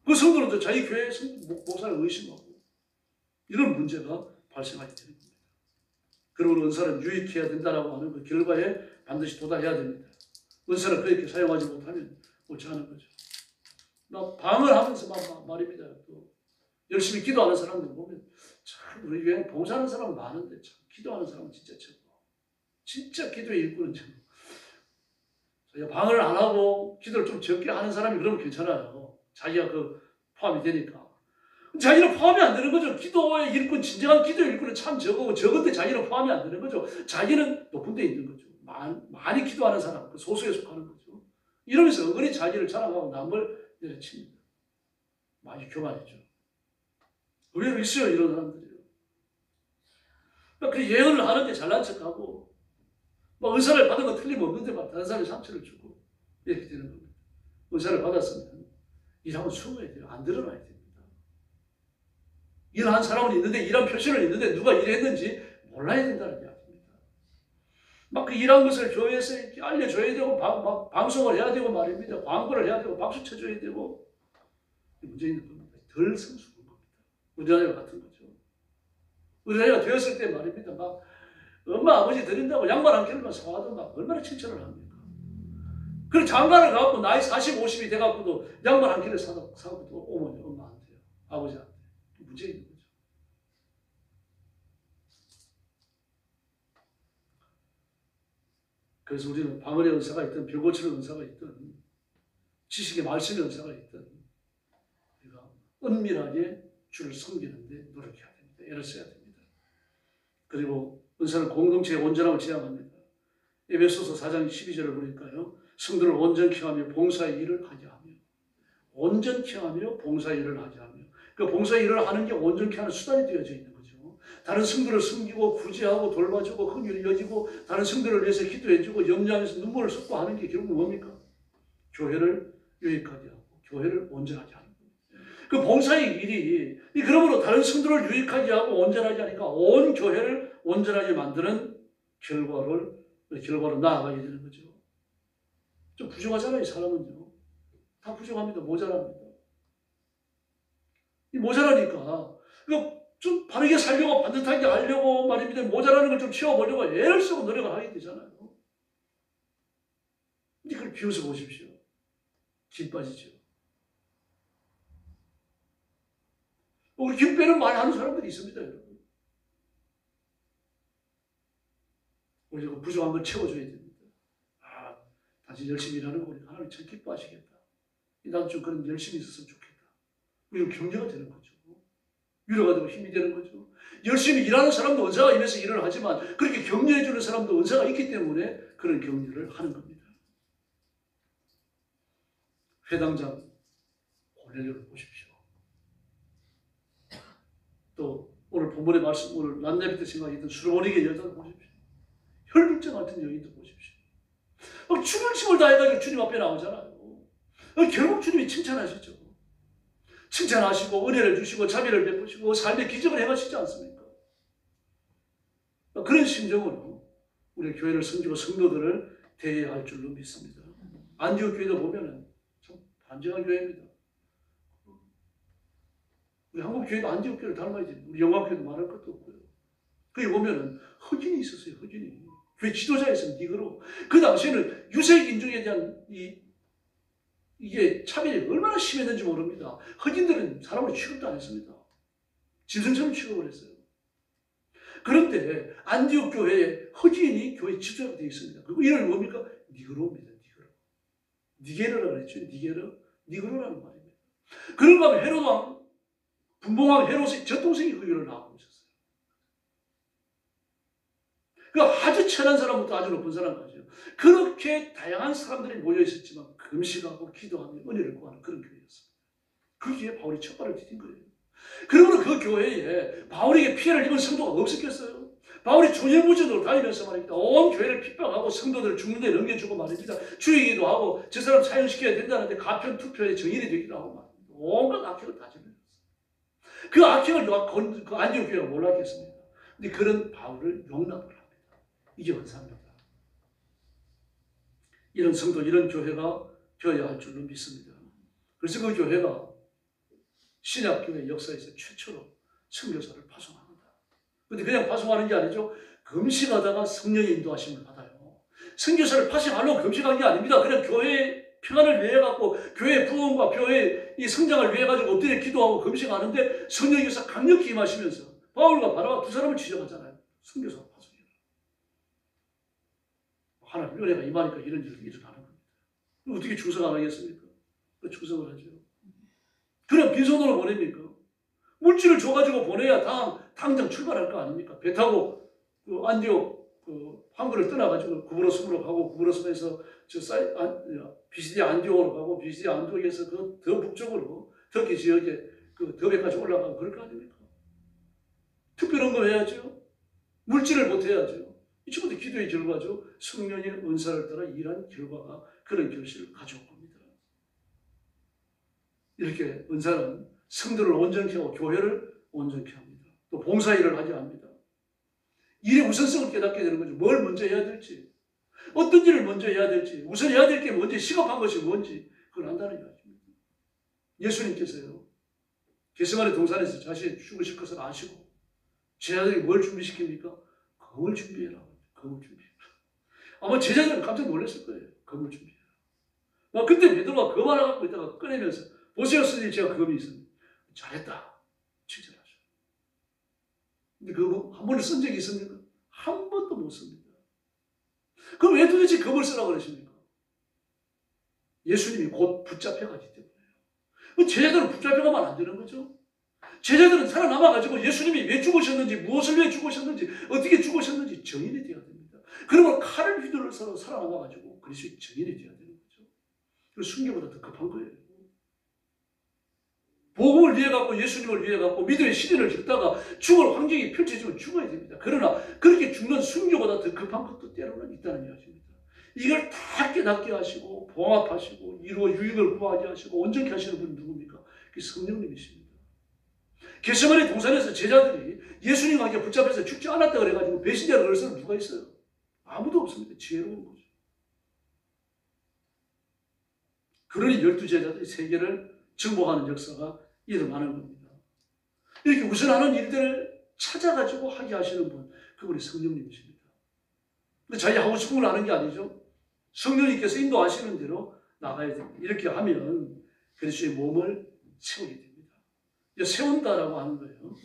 Speaker 1: 그 성도는 또 자기 교회 목사를 의심하고 이런 문제가 발생하게 되는 겁니다. 그러므로 은사는 유익해야 된다라고 하는 그 결과에 반드시 도달해야 됩니다. 은사를 그렇게 사용하지 못하면 옳지 않은 거죠. 방을 하면서 말입니다. 또 열심히 기도하는 사람들 보면 참 우리 교회는 봉사하는 사람은 많은데 참 기도하는 사람은 진짜 적고 진짜 기도의 일꾼은 적고 방을 안 하고 기도를 좀 적게 하는 사람이 그러면 괜찮아요. 자기가 그 포함이 되니까. 자기는 포함이 안 되는 거죠. 기도의 일꾼, 진정한 기도의 일꾼은 참 적은데 자기는 포함이 안 되는 거죠. 자기는 높은 데 있는 거죠. 많이 기도하는 사람, 그 소수에 속하는 거죠. 이러면서 어근히 자기를 자랑하고 남을 내려칩니다. 많이 교만이죠. 왜 있어요, 이런 사람들이요. 그 예언을 하는데 잘난 척하고, 은사를 받은 건 틀림없는데 다른 사람이 상처를 주고, 이렇게 되는 겁니다. 은사를 받았으면 일하면 숨어야 돼요. 안 드러나야 됩니다. 일한 사람은 있는데, 일한 표시는 있는데, 누가 일했는지 몰라야 된다는 이야기입니다. 그 일한 것을 교회에서 이렇게 알려줘야 되고, 방송을 해야 되고 말입니다. 광고를 해야 되고, 박수 쳐줘야 되고, 문제 있는 겁니다. 덜 성숙한 겁니다. 은사자가 같은 거죠. 은사자가 되었을 때 말입니다. 엄마, 아버지 드린다고 양말 한 켤레만 사와도 얼마나 칭찬을 합니까? 그리고 장가를 가고 나이 40, 50이 돼갖고도 양말 한 켤레 사고도 어머니, 엄마한테요. 아버지한테. 문제 있는 거죠. 그래서 우리는 방언의 은사가 있든 별 고치는 은사가 있든 지식의 말씀의 은사가 있든 우리가 은밀하게 주를 섬기는데 노력해야 됩니다. 애를 써야 됩니다. 그리고 은사는 공동체의 온전함을 지향합니다. 에베소서 4장 12절을 보니까요. 성도를 온전케 하며 봉사의 일을 하게 하며 온전케 하며 봉사의 일을 하게 하며 그 봉사의 일을 하는 게 온전케 하는 수단이 되어져 있는 거죠. 다른 성도를 섬기고 구제하고 돌봐주고 긍휼히 여기고 다른 성도를 위해서 기도해주고 염려하면서 눈물을 쏟고 하는 게 결국 뭡니까? 교회를 유익하게 하고 교회를 온전하게 하는 겁니다. 그 봉사의 일이 그러므로 다른 성도를 유익하게 하고 온전하게 하니까 온 교회를 온전하게 만드는 결과로 나아가게 되는 거죠. 좀 부족하잖아요, 사람은요. 다 부족합니다. 모자랍니다. 이 모자라니까 좀 바르게 살려고 반듯하게 하려고 말입니다. 모자라는 걸 좀 채워보려고 애를 쓰고 노력을 하게 되잖아요. 근데 그걸 비웃어 보십시오. 김 빠지죠. 우리 김 빼는 말 하는 사람들이 있습니다, 여러분. 우리가 부족한 걸 채워줘야 됩니다. 다시 열심히 일하는 거 우리 하나님 참 기뻐하시겠다. 나도 좀 그런 열심히 있었으면 좋겠다. 우리는 격려가 되는 거죠. 위로가 되고 힘이 되는 거죠. 열심히 일하는 사람도 은사가 임해서 일을 하지만 그렇게 격려해주는 사람도 은사가 있기 때문에 그런 격려를 하는 겁니다. 회당장 고넬료를 보십시오. 또 오늘 본문의 말씀, 오늘 란네비 때 생각했던 수르보니게 여자를 보십시오. 혈육증 같은 여인도 보십시오. 죽을 힘을 다해가지고 주님 앞에 나오잖아요. 결국 주님이 칭찬하시죠. 칭찬하시고 은혜를 주시고 자비를 베푸시고 삶의 기적을 행하시지 않습니까? 그런 심정으로 우리 교회를 섬기고 성도들을 대해야 할 줄로 믿습니다. 안디옥 교회도 보면은 참 반전한 교회입니다. 우리 한국 교회도 안디옥 교회를 닮아야지. 우리 영광교회도 말할 것도 없고요. 거기 보면은 흑인이 있었어요. 흑인이. 교회 지도자였으면 니그로. 그 당시에는 유색인종에 대한 이게 차별이 얼마나 심했는지 모릅니다. 흑인들은 사람으로 취급도 안 했습니다. 짐승처럼 취급을 했어요. 그런데 안디옥 교회에 흑인이 교회 지도자가 되어 있습니다. 그리고 이름이 뭡니까? 니그로입니다. 니그로. 니게르라고 그랬죠. 니그로라는 말입니다. 그런가 하면 헤롯 왕, 분봉왕 헤롯의 젖동생이 그 일을 나오고 있었어요. 그 아주 천한 사람부터 아주 높은 사람까지요. 그렇게 다양한 사람들이 모여 있었지만 금식하고 기도하며 은혜를 구하는 그런 교회였습니다. 거기에 바울이 첫 발을 디딘 거예요. 그러므로 그 교회에 바울에게 피해를 입은 성도가 없었겠어요? 바울이 초년무전으로 다니면서 말입니다. 온 교회를 핍박하고 성도들을 죽는 데 넘겨주고 말입니다. 죽이기도 하고 저 사람 사형시켜야 된다는데 가편 투표에 정인이 되기도 하고 말입니다. 온갖 악행을 다 저질렀어요. 그 악행을 그 안디옥 교회가 몰랐겠습니까? 근데 그런 바울을 용납을 합니다. 이게 은사입니다. 이런 성도, 이런 교회가 되어야 할 줄로 믿습니다. 그래서 그 교회가 신약교회 역사에서 최초로 선교사를 파송합니다. 근데 그냥 파송하는 게 아니죠. 금식하다가 성령의 인도하심을 받아요. 선교사를 파송하려고 금식한 게 아닙니다. 그냥 교회의 평안을 위해 갖고 교회의 부흥과 교회의 이 성장을 위해 가지고 엎드려 기도하고 금식하는데 성령께서 강력히 임하시면서 바울과 바나바 두 사람을 지적하잖아요. 선교사 파송이에요. 하나님 은혜가 임하니까 이런 일이 일어나는 겁니다. 어떻게 충성 안 하겠습니까? 충성을 하죠. 그냥 빈손으로 보냅니까? 물질을 줘가지고 보내야 당장 출발할 거 아닙니까? 배 타고 그 안디옥 그 항구를 떠나가지고 구브로스으로 가고 구브로스에서 비시디아 안디옥으로 가고 비시디아 안디옥에서 그 더 북쪽으로 터키 지역에 그 더베까지 올라가고 그럴 거 아닙니까? 특별한 거 해야죠. 물질을 보태야죠. 이 친구들 기도의 결과죠. 성령의 은사를 따라 일한 결과가 그런 결실을 가져온 겁니다. 이렇게 은사는 성도를 온전케 하고 교회를 온전케 합니다. 또 봉사일을 하게 합니다. 일의 우선성을 깨닫게 되는 거죠. 뭘 먼저 해야 될지, 어떤 일을 먼저 해야 될지, 우선 해야 될 게 뭔지, 시급한 것이 뭔지 그걸 안다는 이야기입니다. 예수님께서요, 겟세마네 동산에서 자신이 죽으실 것을 아시고 제자들이 뭘 준비시킵니까? 검을 준비해라. 검을 준비해라. 아마 제자들은 깜짝 놀랐을 거예요. 검을 준비해라. 그때 베드로가 검 하나 갖고 있다가 꺼내면서 보세요, 스님, 제가 검이 있습니다. 잘했다. 칭찬하죠. 근데 그거 한 번에 쓴 적이 있습니까? 한 번도 못 씁니다. 그럼 왜 도대체 검을 쓰라고 그러십니까? 예수님이 곧 붙잡혀가기 때문에요. 제자들은 붙잡혀가면 안 되는 거죠. 제자들은 살아남아가지고 예수님이 왜 죽으셨는지, 무엇을 위해 죽으셨는지, 어떻게 죽으셨는지 정인이 되어야 됩니다. 그러면 칼을 휘둘러서 살아남아가지고 그리스도의 정인이 되어야 되는 거죠. 그리고 순교보다 더 급한 거예요. 복음을 위해 갖고 예수님을 위해 갖고 믿음의 시련을 겪다가 죽을 환경이 펼쳐지면 죽어야 됩니다. 그러나 그렇게 죽는 순교보다 더 급한 것도 때로는 있다는 이야기입니다. 이걸 다 깨닫게 하시고 봉합하시고 이루어 유익을 구하게 하시고 온전케 하시는 분이 누굽니까? 그게 성령님이십니다. 겟세마네 동산에서 제자들이 예수님과 함께 붙잡혀서 죽지 않았다 그래가지고 배신자를 그럴 사람 누가 있어요? 아무도 없습니다. 지혜로운 거죠. 그러니 12제자들이 세계를 정복하는 역사가 일어나는 겁니다. 이렇게 우선하는 일들을 찾아가지고 하게 하시는 분, 그분이 성령님이십니다. 근데 자기 하고 싶은 걸 하는 게 아니죠. 성령님께서 인도하시는 대로 나가야 됩니다. 이렇게 하면 그리스도의 몸을 세우게 됩니다. 이제 세운다라고 하는 거예요.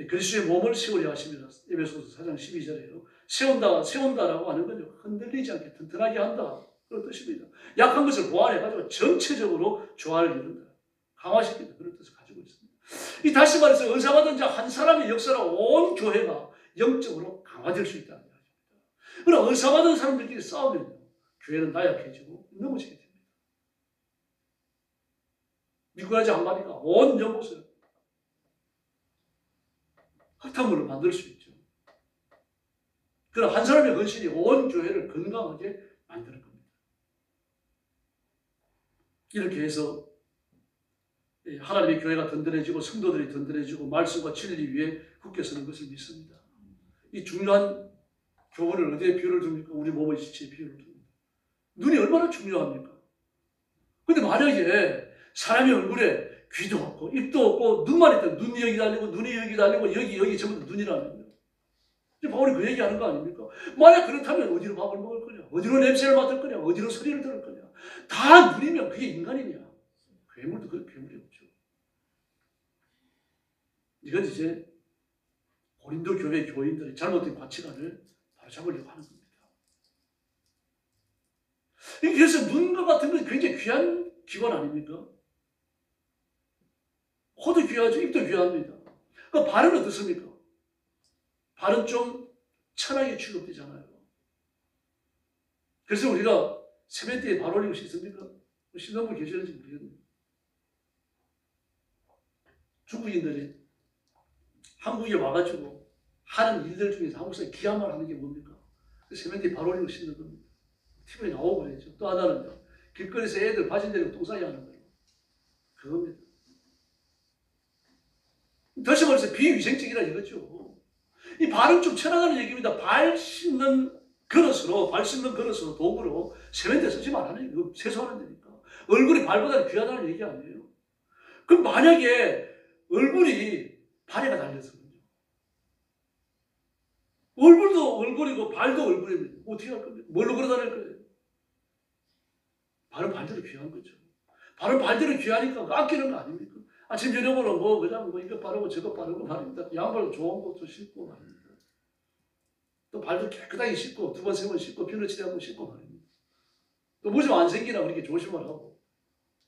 Speaker 1: 그리스도의 몸을 세우려 하십니다. 에베소서 4장 12절에요. 세운다라고 하는 건요, 흔들리지 않게 튼튼하게 한다. 그런 뜻입니다. 약한 것을 보완해가지고 전체적으로 조화를 이룬다. 강화시킨다. 그런 뜻을 가지고 있습니다. 이 다시 말해서 은사받은 자 한 사람의 역사로 온 교회가 영적으로 강화될 수 있다는 이야기입니다. 그러나 은사받은 사람들끼리 싸우면 교회는 나약해지고 넘어지게 됩니다. 미꾸라지 한 마리가 온 연못을 흙탕물을 만들 수 있죠. 그러나 한 사람의 헌신이 온 교회를 건강하게 만드는 겁니다. 이렇게 해서 하나님의 교회가 든든해지고 성도들이 든든해지고 말씀과 진리 위에 굳게 서는 것을 믿습니다. 이 중요한 교훈을 어디에 비유를 둡니까? 우리 몸의 지체에 비유를 둡니다. 눈이 얼마나 중요합니까? 근데 만약에 사람의 얼굴에 귀도 없고 입도 없고 눈만 있다면 눈이 여기 달리고 눈이 여기 달리고 여기 전부 다 눈이라면요. 바울이 그 얘기하는 거 아닙니까? 만약 그렇다면 어디로 밥을 먹을 거냐? 어디로 냄새를 맡을 거냐? 어디로 소리를 들을 거냐? 다 눈이면 그게 인간이냐? 괴물도 그런 괴물이 없죠. 이건 이제 고린도 교회 교인들의 잘못된 가치관을 바로잡으려고 하는 겁니다. 그래서 눈과 같은 건 굉장히 귀한 기관 아닙니까? 코도 귀하죠. 입도 귀합니다. 발은 어떻습니까? 발은 좀 천하게 취급되잖아요. 그래서 우리가 세면대에 발 올리고 씻습니까? 씻는 분 계시는지 모르겠네요. 중국인들이 한국에 와가지고 하는 일들 중에서 한국 사람이 귀한 말 하는 게 뭡니까? 세면대에 발 올리고 씻는 겁니다. TV에 나오고 그랬죠. 또 하나는요. 길거리에서 애들 바지 내리고 똥 싸게 하는 거예요. 그겁니다. 다시 말해서 비위생적이라 이거죠. 이 발은 좀 쳐나가는 얘기입니다. 발 씻는 그릇으로 도구로 세면대 쓰지 말라는 얘기예요. 세수하는 데니까. 얼굴이 발보다 귀하다는 얘기 아니에요. 그럼 만약에 얼굴이 발에가 달렸어요. 얼굴도 얼굴이고 발도 얼굴입니다. 어떻게 할 겁니까? 뭘로 걸어 다닐 거예요? 발은 발대로 귀한 거죠. 발은 발대로 귀하니까 아끼는 거 아닙니까? 아침 저녁으로 그냥 이거 바르고 저거 바르고 말입니다. 양발도 좋은 것도 신고 말입니다. 또 발도 깨끗하게 씻고 2번, 3번 씻고 비누칠에 한번 씻고 말입니다. 또 무좀 안 생기나 그렇게 조심을 하고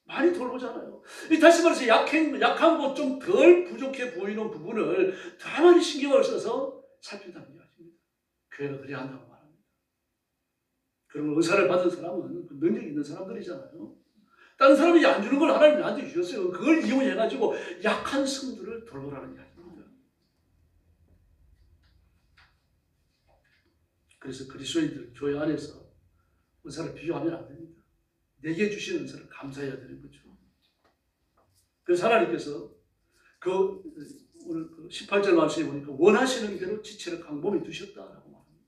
Speaker 1: 많이 돌보잖아요. 다시 말해서 약한 것 좀 덜 부족해 보이는 부분을 더 많이 신경을 써서 살핀다는 이야기입니다. 교회가 그래야 한다고 말합니다. 그러면 의사를 받은 사람은 그 능력이 있는 사람들이잖아요. 다른 사람이 안 주는 걸 하나님이 나한테 주셨어요. 그걸 이용해가지고 약한 성도를 돌보라는 이야기입니다. 그래서 그리스도인들 교회 안에서 은사를 비교하면 안 됩니다. 내게 주신 은사를 감사해야 되는 거죠. 그래서 하나님께서 오늘 18절 말씀에 보니까 원하시는 대로 지체를 각 몸에 두셨다라고 말합니다.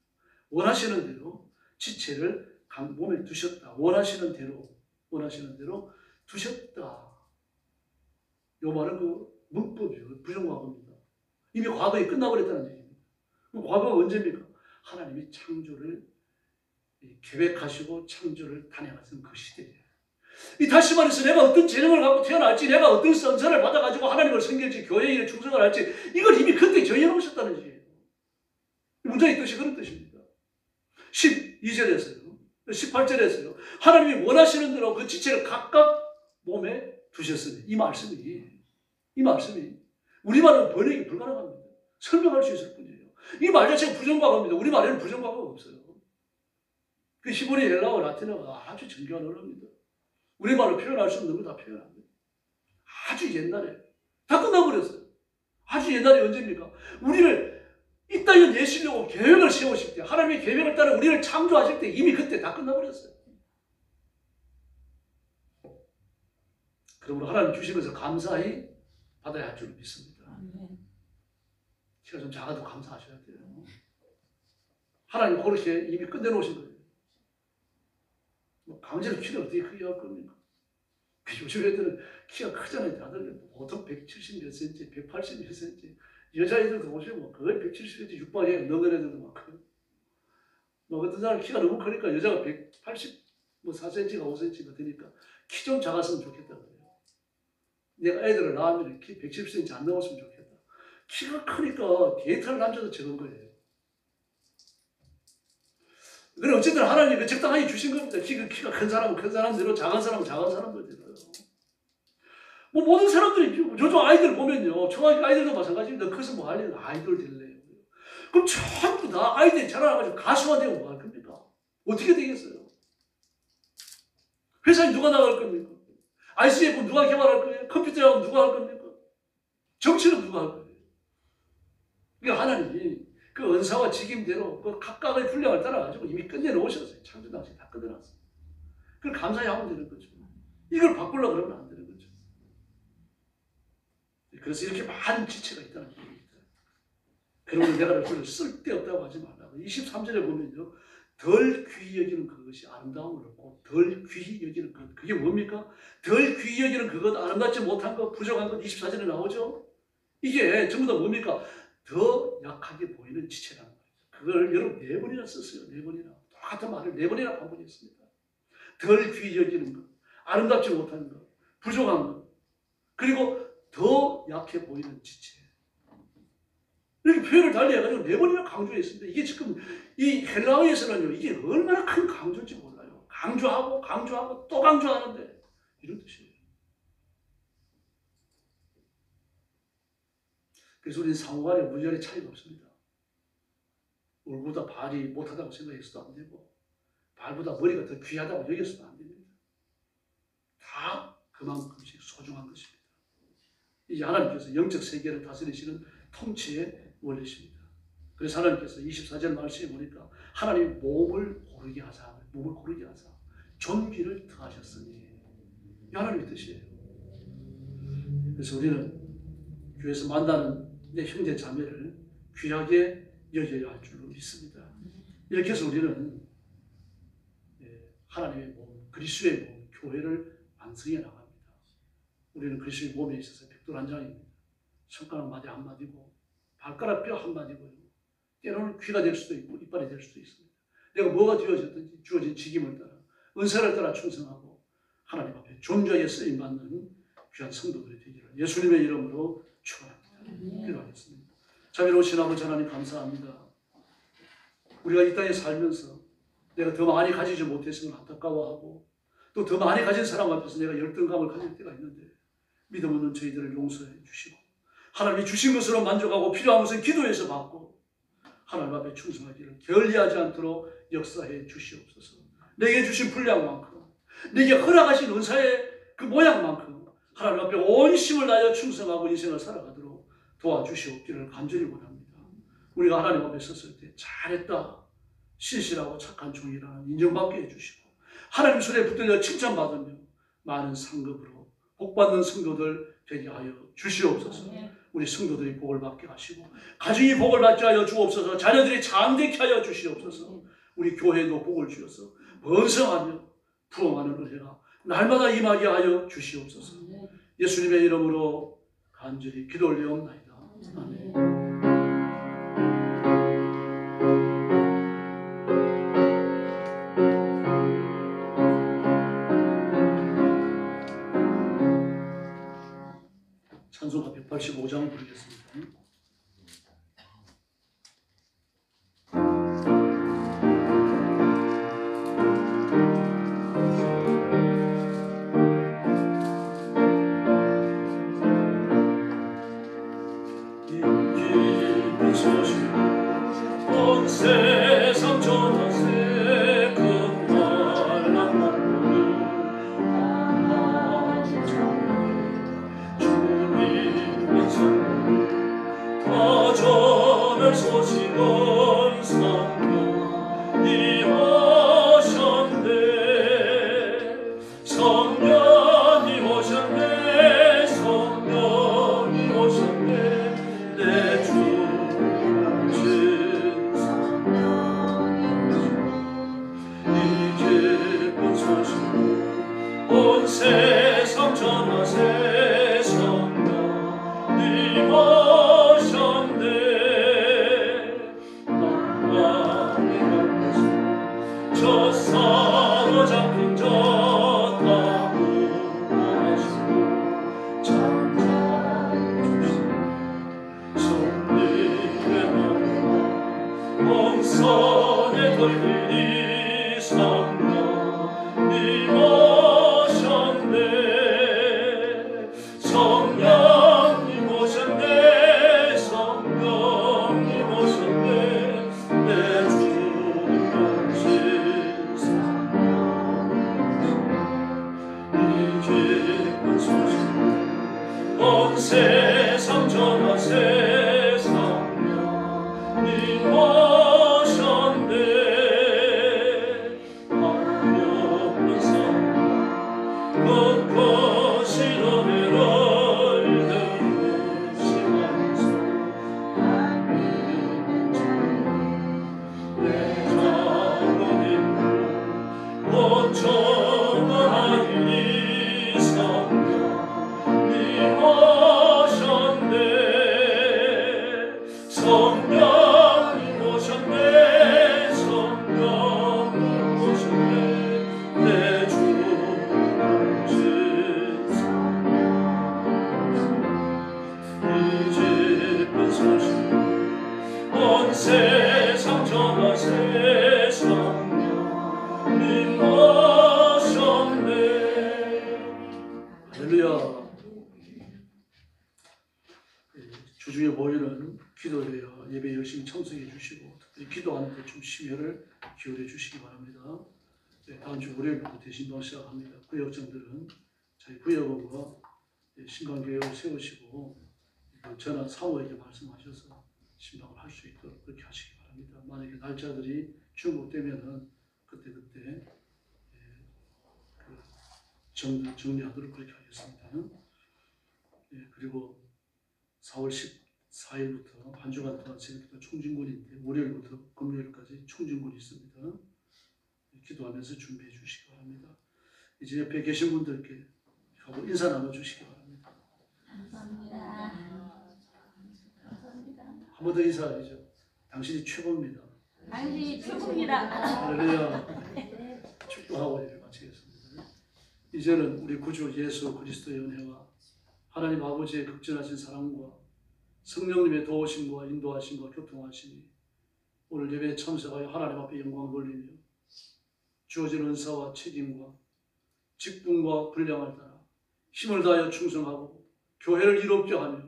Speaker 1: 원하시는 대로 지체를 각 몸에 두셨다. 원하시는 대로 두셨다. 이 말은 그 문법이에요. 부정과거입니다. 이미 과거에 끝나버렸다는 얘기입니다. 그럼 과거가 언제입니까? 하나님이 창조를 계획하시고 창조를 단행하신 그 시대예요. 다시 말해서 내가 어떤 재능을 갖고 태어날지, 내가 어떤 선사를 받아가지고 하나님을 섬길지, 교회에 일에 충성을 할지, 이걸 이미 그때 정해놓으셨다는 얘기예요. 문장의 뜻이 그런 뜻입니다. 12절에서요, 18절에서요, 하나님이 원하시는 대로 그 지체를 각각 몸에 두셨으니, 이 말씀이 우리말은 번역이 불가능합니다. 설명할 수 있을 뿐이에요. 이 말 자체가 부정과거입니다. 우리말에는 부정과거가 없어요. 그 히브리, 헬라어, 라틴어가 아주 정교한 언어입니다. 우리말로 표현할 수 없는 거 다 표현합니다. 아주 옛날에 다 끝나버렸어요. 아주 옛날에 언제입니까? 우리를 이 땅에 내시려고 계획을 세우실 때, 하나님의 계획을 따라 우리를 창조하실 때 이미 그때 다 끝나버렸어요. 그러므로 하나님 주신 것을 감사히 받아야 할 줄 믿습니다. 키가 좀 작아도 감사하셔야 돼요. 하나님 그렇게 이미 끝내놓으신 거예요. 강제로 키를 어떻게 크게 할 겁니까? 요즘 애들은 키가 크잖아요. 다들 보통 170 몇 cm, 180 몇 cm. 여자애들도 보시면 거의 170cm 육박에 넘는 애들도 많고요. 어떤 사람 키가 너무 크니까 여자가 184cm가 5cm가 되니까 키 좀 작았으면 좋겠다 그래요. 내가 애들을 낳으면 키 110cm 안 넘었으면 좋겠다. 키가 크니까 데이트할 남자도 적은 거예요. 그래 어쨌든 하나님이 적당하게 주신 겁니다. 키가 큰 사람은 큰 사람대로, 작은 사람은 작은 사람대로. 모든 사람들이 요즘 아이들 보면요, 초등학교 아이들도 마찬가지입니다. 커서 뭐 하려고 아이돌 될래요. 그럼 전부 다 아이들이 자라나가지고 가수가 되고 뭐 할 겁니까? 어떻게 되겠어요? 회사에 누가 나갈 겁니까? ICF 누가 개발할 거예요? 컴퓨터 작업 누가 할 겁니까? 정치는 누가 할 거예요? 그러니까 하나님이 그 은사와 직임대로 그 각각의 분량을 따라가지고 이미 끝내놓으셨어요. 창조 당시 다 끝내놨어요. 그걸 감사히 하면 되는 거죠. 이걸 바꾸려고 그러면 안 되는 거죠. 그래서 이렇게 많은 지체가 있다는 얘기입니다. 그러면 내가 그걸 쓸데없다고 하지 말라고. 23절에 보면요. 덜 귀히 여기는 그것이 아름다움을 얻고 덜 귀히 여기는 것. 그게 뭡니까? 덜 귀히 여기는 그것, 아름답지 못한 것, 부족한 것 24절에 나오죠. 이게 전부 다 뭡니까? 더 약하게 보이는 지체라는 거예요. 그걸 여러분 4번이나 썼어요. 4번이나. 똑같은 말을 4번이나 반복했습니다. 덜 귀히 여기는 것, 아름답지 못한 것, 부족한 것, 그리고 더 약해 보이는 지체. 이렇게 표현을 달리 해가지고 4번이나 강조했습니다. 이게 지금 이 헬라어에서는요, 이게 얼마나 큰 강조인지 몰라요. 강조하고 또 강조하는데 이런 뜻이에요. 그래서 우리는 상호간에 무열의 차이가 없습니다. 얼굴보다 발이 못하다고 생각해서도 안 되고 발보다 머리가 더 귀하다고 여겨서도 안 됩니다. 다 그만큼씩 소중한 것입니다. 이 하나님께서 영적 세계를 다스리시는 통치의 원리십니다. 그래서 하나님께서 24절 말씀에 보니까 하나님이 몸을 고르게 하사, 몸을 고르게 하사 존귀를 더하셨으니 이 하나님의 뜻이에요. 그래서 우리는 교회에서 만나는 내 형제 자매를 귀하게 여겨야 할 줄로 믿습니다. 이렇게 해서 우리는 하나님의 몸, 그리스도의 몸, 교회를 완성해 나갑니다. 우리는 그리스도의 몸에 있어서 벽돌 한 장입니다. 손가락 마디 한 마디고 발가락 뼈 한 마디고요. 때로는 귀가 될 수도 있고 이빨이 될 수도 있습니다. 내가 뭐가 되어졌든지 주어진 직임을 따라 은사를 따라 충성하고 하나님 앞에 존귀하게 쓰임받는 귀한 성도들이 되기를 예수님의 이름으로 축원합니다. 기도하겠습니다. 자비로우신 아버지 하나님 감사합니다. 우리가 이 땅에 살면서 내가 더 많이 가지지 못했음을 안타까워하고 또 더 많이 가진 사람 앞에서 내가 열등감을 가질 때가 있는데 믿음 없는 저희들을 용서해 주시고 하나님이 주신 것으로 만족하고 필요한 것은 기도해서 받고 하나님 앞에 충성하기를 게을리하지 않도록 역사해 주시옵소서. 내게 주신 분량만큼 내게 허락하신 은사의 그 모양만큼 하나님 앞에 온 힘을 다하여 충성하고 인생을 살아가도록 도와주시옵기를 간절히 원합니다. 우리가 하나님 앞에 섰을 때 잘했다, 신실하고 착한 종이라는 인정받게 해주시고 하나님 손에 붙들려 칭찬받으며 많은 상급으로 복받는 성도들 되게 하여 주시옵소서. 우리 성도들이 복을 받게 하시고 가정이 복을 받게 하여 주옵소서. 자녀들이 장대케 하여 주시옵소서. 우리 교회도 복을 주셔서 번성하며 부흥하는 은혜가 날마다 임하게 하여 주시옵소서. 예수님의 이름으로 간절히 기도 올리옵나이다. 아멘. 찬송가 185장 부르겠습니다. 온 세상 전하세 금발랑 먹고는 주님의 성령 다 전할 소식은 성령이 오셨네. 성령이 오셨네. 성령이 오셨네. 내 주 온 세상 전하세 성령님 오셨네. 저 사로잡힌 자 다 구하시고 장사주시고 손님의 나라 온선에 걸리니 성령님 오셨네. 성령님 오셨네. 성령님 오셨네. 내 주님 오신 이 기쁜 소식 온 세상 전하세 성령님 오셨네. 없는 삶 걷고시 노래를 들으시면서 내 자녀님 곧 전하이니 성령님 오셨네. 성령님 오셨네. 성령님 오셨네. 내 주 온 세상 전하세 성령님 참석해 주시고 특별히 기도하는 데 좀 심혈을 기울여 주시기 바랍니다. 네, 다음 주 월요일부터 대신방 시작합니다. 구역장들은 저희 구역원과 신방교회를 세우시고 전화 사모에게 말씀하셔서 신방을 할 수 있도록 그렇게 하시기 바랍니다. 만약에 날짜들이 중복되면은 그때 정리하도록 그렇게 하겠습니다. 그리고 4월 14일부터 한 주간 동안 새벽부터 총진군인데 월요일부터 금요일까지 총진군이 있습니다. 기도하면서 준비해 주시기 바랍니다. 이제 옆에 계신 분들께 하고 인사 나눠주시기 바랍니다.
Speaker 7: 감사합니다.
Speaker 1: 한 번 더 인사하죠. 당신이 최고입니다.
Speaker 7: 당신이 최고입니다.
Speaker 1: 할렐루야. 축도하고 예배 마치겠습니다. 이제는 우리 구주 예수 그리스도의 은혜와 하나님 아버지의 극진하신 사랑과 성령님의 도우심과 인도하심과 교통하심이 오늘 예배에 참석하여 하나님 앞에 영광 돌리며 주어진 은사와 책임과 직분과 분량을 따라 힘을 다하여 충성하고 교회를 이롭게 하며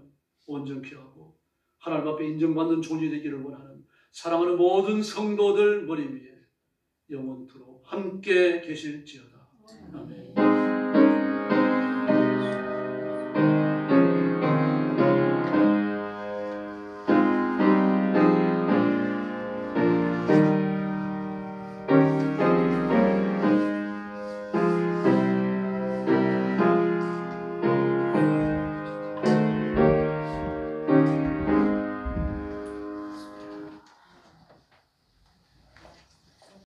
Speaker 1: 온전케 하고 하나님 앞에 인정받는 존이 되기를 원하는 사랑하는 모든 성도들 머리 위에 영원토록 함께 계실지어다. 아멘.